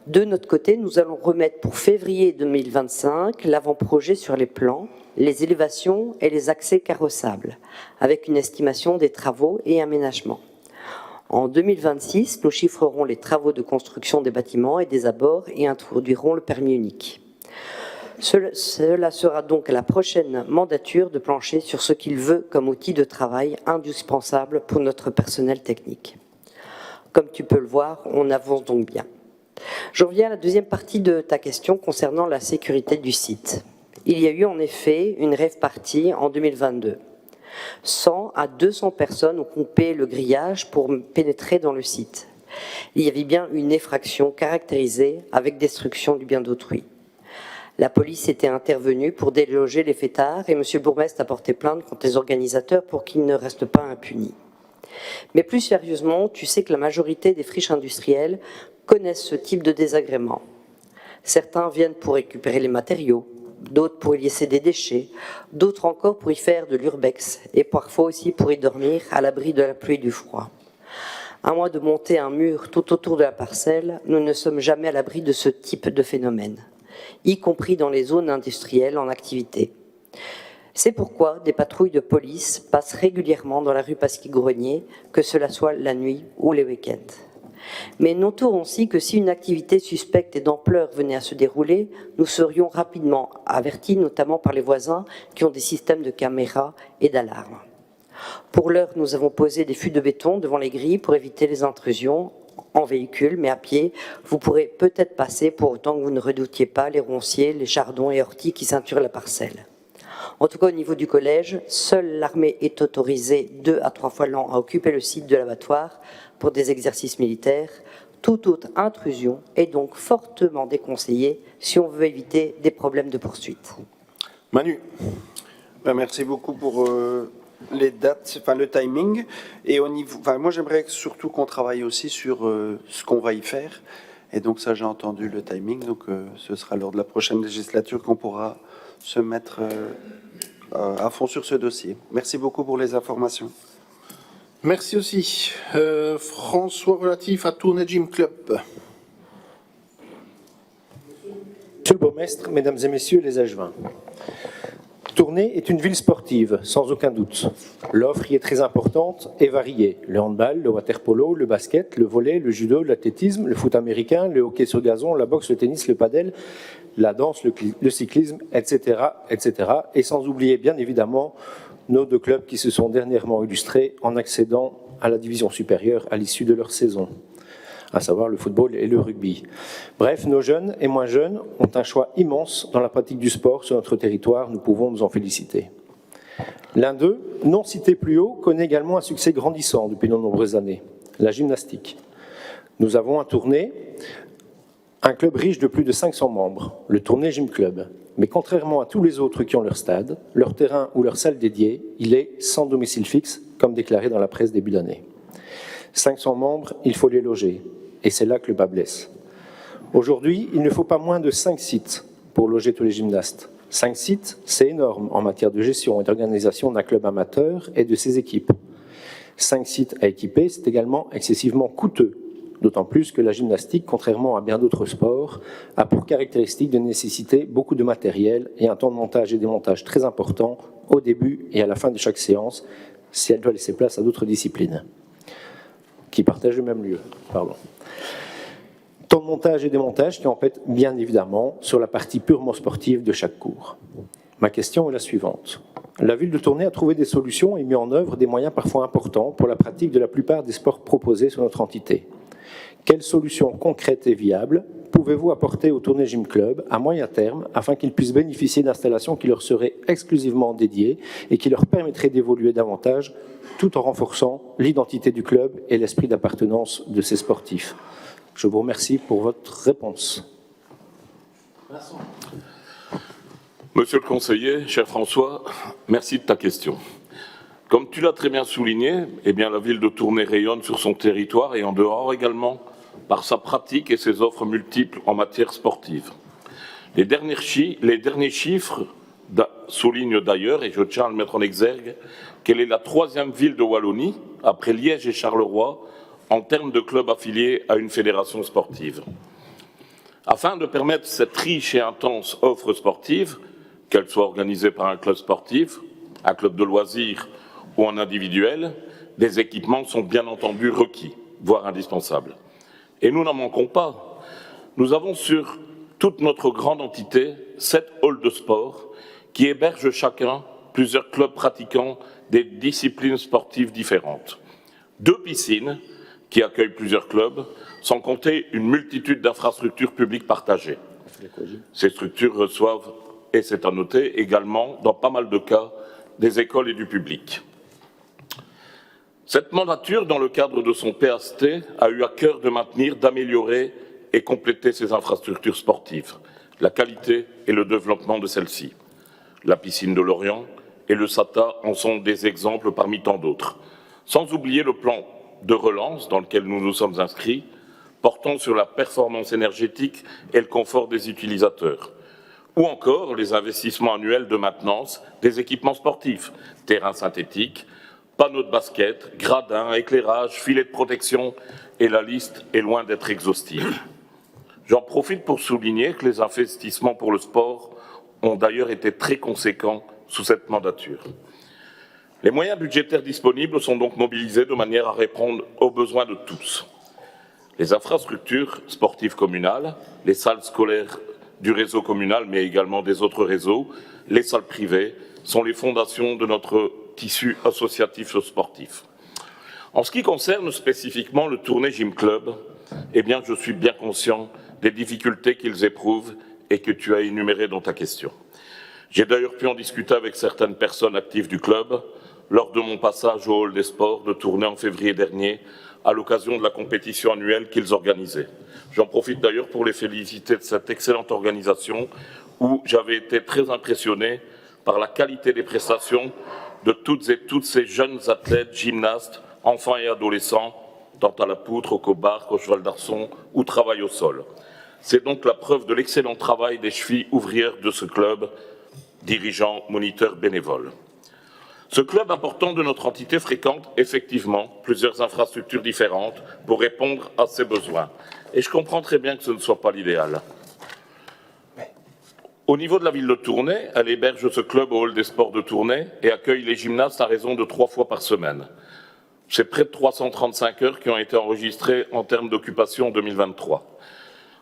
De notre côté, nous allons remettre pour février 2025 l'avant-projet sur les plans, les élévations et les accès carrossables, avec une estimation des travaux et aménagements. En 2026, nous chiffrerons les travaux de construction des bâtiments et des abords et introduirons le permis unique. Cela sera donc à la prochaine mandature de plancher sur ce qu'il veut comme outil de travail indispensable pour notre personnel technique. Comme tu peux le voir, on avance donc bien. Je reviens à la deuxième partie de ta question concernant la sécurité du site. Il y a eu en effet une rave-party en 2022. 100 à 200 personnes ont coupé le grillage pour pénétrer dans le site. Il y avait bien une effraction caractérisée avec destruction du bien d'autrui. La police était intervenue pour déloger les fêtards et M. le bourgmestre a porté plainte contre les organisateurs pour qu'ils ne restent pas impunis. Mais plus sérieusement, tu sais que la majorité des friches industrielles connaissent ce type de désagrément. Certains viennent pour récupérer les matériaux, d'autres pour y laisser des déchets, d'autres encore pour y faire de l'urbex et parfois aussi pour y dormir à l'abri de la pluie et du froid. À moins de monter un mur tout autour de la parcelle, nous ne sommes jamais à l'abri de ce type de phénomène, y compris dans les zones industrielles en activité. C'est pourquoi des patrouilles de police passent régulièrement dans la rue Pasquier-Grenier, que cela soit la nuit ou les week-ends. Mais notons aussi que si une activité suspecte et d'ampleur venait à se dérouler, nous serions rapidement avertis, notamment par les voisins qui ont des systèmes de caméras et d'alarme. Pour l'heure, nous avons posé des fûts de béton devant les grilles pour éviter les intrusions en véhicule, mais à pied, vous pourrez peut-être passer pour autant que vous ne redoutiez pas les ronciers, les chardons et orties qui ceinturent la parcelle. En tout cas, au niveau du collège, seule l'armée est autorisée 2 à 3 fois l'an à occuper le site de l'abattoir pour des exercices militaires. Toute autre intrusion est donc fortement déconseillée si on veut éviter des problèmes de poursuite. Manu. Merci beaucoup pour les dates, enfin le timing. Et au niveau, moi j'aimerais surtout qu'on travaille aussi sur ce qu'on va y faire. Et donc ça, j'ai entendu le timing. Donc ce sera lors de la prochaine législature qu'on pourra se mettre à fond sur ce dossier. Merci beaucoup pour les informations. Merci aussi. François, relatif à Tournai Gym Club. Monsieur le bourgmestre, mesdames et messieurs les Angevins, Tournai est une ville sportive, sans aucun doute. L'offre y est très importante et variée. Le handball, le water-polo, le basket, le volley, le judo, l'athlétisme, le foot américain, le hockey sur gazon, la boxe, le tennis, le padel, la danse, le cyclisme, etc., etc. Et sans oublier, bien évidemment, nos 2 clubs qui se sont dernièrement illustrés en accédant à la division supérieure à l'issue de leur saison, à savoir le football et le rugby. Bref, nos jeunes et moins jeunes ont un choix immense dans la pratique du sport sur notre territoire, nous pouvons nous en féliciter. L'un d'eux, non cité plus haut, connaît également un succès grandissant depuis de nombreuses années, la gymnastique. Nous avons à Tournai un club riche de plus de 500 membres, le Tournai Gym Club. Mais contrairement à tous les autres qui ont leur stade, leur terrain ou leur salle dédiée, il est sans domicile fixe, comme déclaré dans la presse début d'année. 500 membres, il faut les loger, et c'est là que le bas blesse. Aujourd'hui, il ne faut pas moins de 5 sites pour loger tous les gymnastes. 5 sites, c'est énorme en matière de gestion et d'organisation d'un club amateur et de ses équipes. 5 sites à équiper, c'est également excessivement coûteux, d'autant plus que la gymnastique, contrairement à bien d'autres sports, a pour caractéristique de nécessiter beaucoup de matériel et un temps de montage et démontage très important au début et à la fin de chaque séance, si elle doit laisser place à d'autres disciplines qui partagent le même lieu. Temps de montage et démontage qui empêtent bien évidemment sur la partie purement sportive de chaque cours. Ma question est la suivante. La ville de Tournai a trouvé des solutions et mis en œuvre des moyens parfois importants pour la pratique de la plupart des sports proposés sur notre entité. Quelles solutions concrètes et viables pouvez-vous apporter au Tournai Gym Club à moyen terme afin qu'ils puissent bénéficier d'installations qui leur seraient exclusivement dédiées et qui leur permettraient d'évoluer davantage tout en renforçant l'identité du club et l'esprit d'appartenance de ses sportifs? Je vous remercie pour votre réponse. Monsieur le conseiller, cher François, merci de ta question. Comme tu l'as très bien souligné, eh bien, la ville de Tournai rayonne sur son territoire et en dehors également par sa pratique et ses offres multiples en matière sportive. Les derniers chiffres soulignent d'ailleurs, et je tiens à le mettre en exergue, qu'elle est la 3e ville de Wallonie, après Liège et Charleroi, en termes de clubs affiliés à une fédération sportive. Afin de permettre cette riche et intense offre sportive, qu'elle soit organisée par un club sportif, un club de loisirs ou en individuel, des équipements sont bien entendu requis, voire indispensables. Et nous n'en manquons pas. Nous avons sur toute notre grande entité 7 halls de sport qui hébergent chacun plusieurs clubs pratiquant des disciplines sportives différentes. 2 piscines qui accueillent plusieurs clubs, sans compter une multitude d'infrastructures publiques partagées. Ces structures reçoivent, et c'est à noter, également, dans pas mal de cas, des écoles et du public. Cette mandature, dans le cadre de son PAST, a eu à cœur de maintenir, d'améliorer et compléter ces infrastructures sportives, la qualité et le développement de celles-ci. La piscine de Lorient et le SATA en sont des exemples parmi tant d'autres, sans oublier le plan de relance dans lequel nous nous sommes inscrits, portant sur la performance énergétique et le confort des utilisateurs, ou encore les investissements annuels de maintenance des équipements sportifs, terrains synthétiques, panneaux de basket, gradins, éclairage, filets de protection, et la liste est loin d'être exhaustive. J'en profite pour souligner que les investissements pour le sport ont d'ailleurs été très conséquents sous cette mandature. Les moyens budgétaires disponibles sont donc mobilisés de manière à répondre aux besoins de tous. Les infrastructures sportives communales, les salles scolaires du réseau communal, mais également des autres réseaux, les salles privées, sont les fondations de notre tissu associatif sportif. En ce qui concerne spécifiquement le Tournai Gym Club, eh bien, je suis bien conscient des difficultés qu'ils éprouvent et que tu as énumérées dans ta question. J'ai d'ailleurs pu en discuter avec certaines personnes actives du club lors de mon passage au hall des sports de Tournai en février dernier, à l'occasion de la compétition annuelle qu'ils organisaient. J'en profite d'ailleurs pour les féliciter de cette excellente organisation où j'avais été très impressionné par la qualité des prestations de toutes et tous ces jeunes athlètes, gymnastes, enfants et adolescents, tant à la poutre, au cobarque, au cheval d'arçon ou travail au sol. C'est donc la preuve de l'excellent travail des chevilles ouvrières de ce club, dirigeants, moniteurs, bénévoles. Ce club important de notre entité fréquente effectivement plusieurs infrastructures différentes pour répondre à ses besoins. Et je comprends très bien que ce ne soit pas l'idéal. Au niveau de la ville de Tournai, elle héberge ce club au hall des sports de Tournai et accueille les gymnastes à raison de 3 fois par semaine. C'est près de 335 heures qui ont été enregistrées en termes d'occupation en 2023.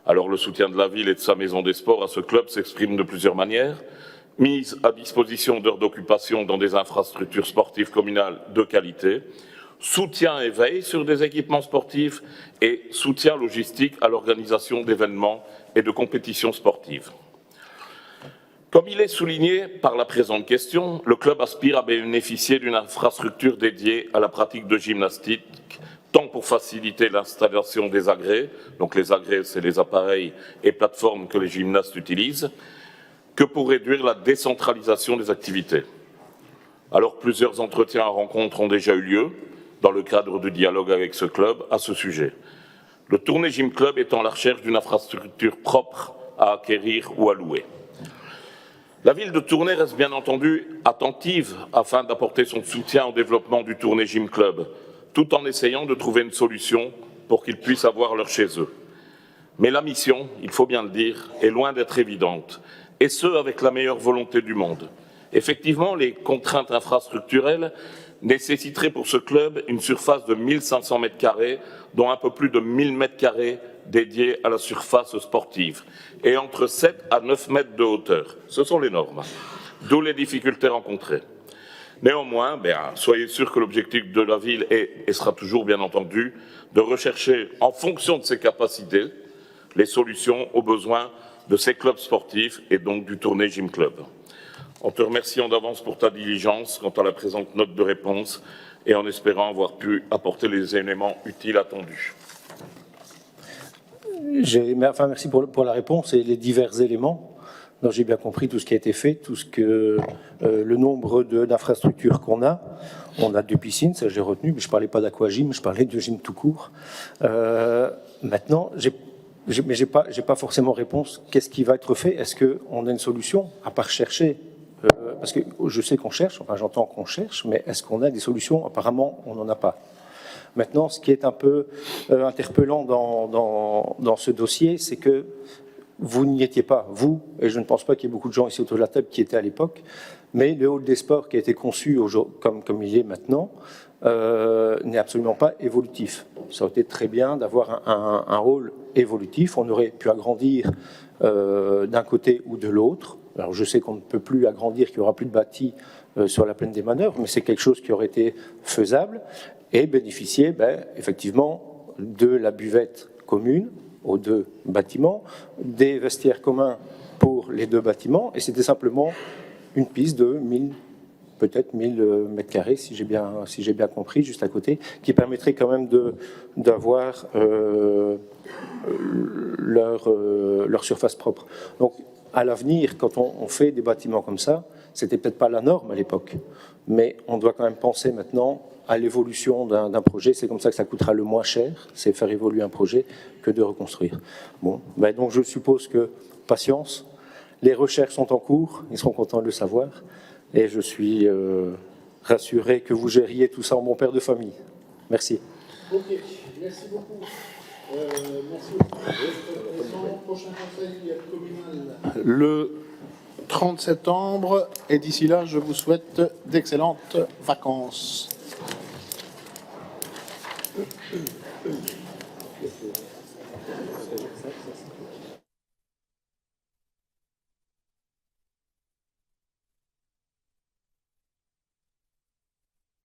Alors le soutien de la ville et de sa maison des sports à ce club s'exprime de plusieurs manières. Mise à disposition d'heures d'occupation dans des infrastructures sportives communales de qualité, soutien et veille sur des équipements sportifs et soutien logistique à l'organisation d'événements et de compétitions sportives. Comme il est souligné par la présente question, le club aspire à bénéficier d'une infrastructure dédiée à la pratique de gymnastique, tant pour faciliter l'installation des agrès, donc les agrès c'est les appareils et plateformes que les gymnastes utilisent, que pour réduire la décentralisation des activités. Alors plusieurs entretiens et rencontres ont déjà eu lieu dans le cadre du dialogue avec ce club à ce sujet. Le Tournai Gym Club est en la recherche d'une infrastructure propre à acquérir ou à louer. La ville de Tournai reste bien entendu attentive afin d'apporter son soutien au développement du Tournai Gym Club, tout en essayant de trouver une solution pour qu'ils puissent avoir leur chez eux. Mais la mission, il faut bien le dire, est loin d'être évidente, et ce, avec la meilleure volonté du monde. Effectivement, les contraintes infrastructurelles nécessiteraient pour ce club une surface de 1500 m², dont un peu plus de 1000 m² dédiés à la surface sportive, et entre 7 à 9 mètres de hauteur. Ce sont les normes, d'où les difficultés rencontrées. Néanmoins, soyez sûrs que l'objectif de la ville est, et sera toujours bien entendu, de rechercher, en fonction de ses capacités, les solutions aux besoins de ces clubs sportifs et donc du Tournai Gym Club. En te remerciant d'avance pour ta diligence quant à la présente note de réponse et en espérant avoir pu apporter les éléments utiles attendus. Merci pour la réponse et les divers éléments. Donc, j'ai bien compris tout ce qui a été fait, tout ce que le nombre d'infrastructures qu'on a. On a 2 piscines, ça j'ai retenu, mais je ne parlais pas d'aquagym, je parlais de gym tout court. Maintenant, mais j'ai pas forcément réponse. Qu'est-ce qui va être fait? Est-ce qu'on a une solution, à part chercher parce que je sais qu'on cherche, enfin j'entends qu'on cherche, mais est-ce qu'on a des solutions? Apparemment, on n'en a pas. Maintenant, ce qui est un peu interpellant dans ce dossier, c'est que vous n'y étiez pas, vous, et je ne pense pas qu'il y ait beaucoup de gens ici autour de la table qui étaient à l'époque, mais le hall des sports qui a été conçu comme il est maintenant n'est absolument pas évolutif. Ça aurait été très bien d'avoir un hall évolutif, on aurait pu agrandir d'un côté ou de l'autre. Alors je sais qu'on ne peut plus agrandir, qu'il n'y aura plus de bâti sur la plaine des Manœuvres, mais c'est quelque chose qui aurait été faisable et bénéficier effectivement de la buvette commune aux 2 bâtiments, des vestiaires communs pour les 2 bâtiments, et c'était simplement une piste de peut-être 1000 m², si j'ai bien compris, juste à côté, qui permettrait quand même d'avoir leur surface propre. Donc, à l'avenir, quand on fait des bâtiments comme ça, c'était peut-être pas la norme à l'époque, mais on doit quand même penser maintenant à l'évolution d'un projet. C'est comme ça que ça coûtera le moins cher, c'est faire évoluer un projet que de reconstruire. Bon, donc je suppose que patience, les recherches sont en cours, ils seront contents de le savoir, et je suis rassuré que vous gériez tout ça en bon père de famille. Merci. Ok, merci beaucoup. Merci beaucoup. Prochain conseil communal. 30 septembre. Et d'ici là, je vous souhaite d'excellentes vacances.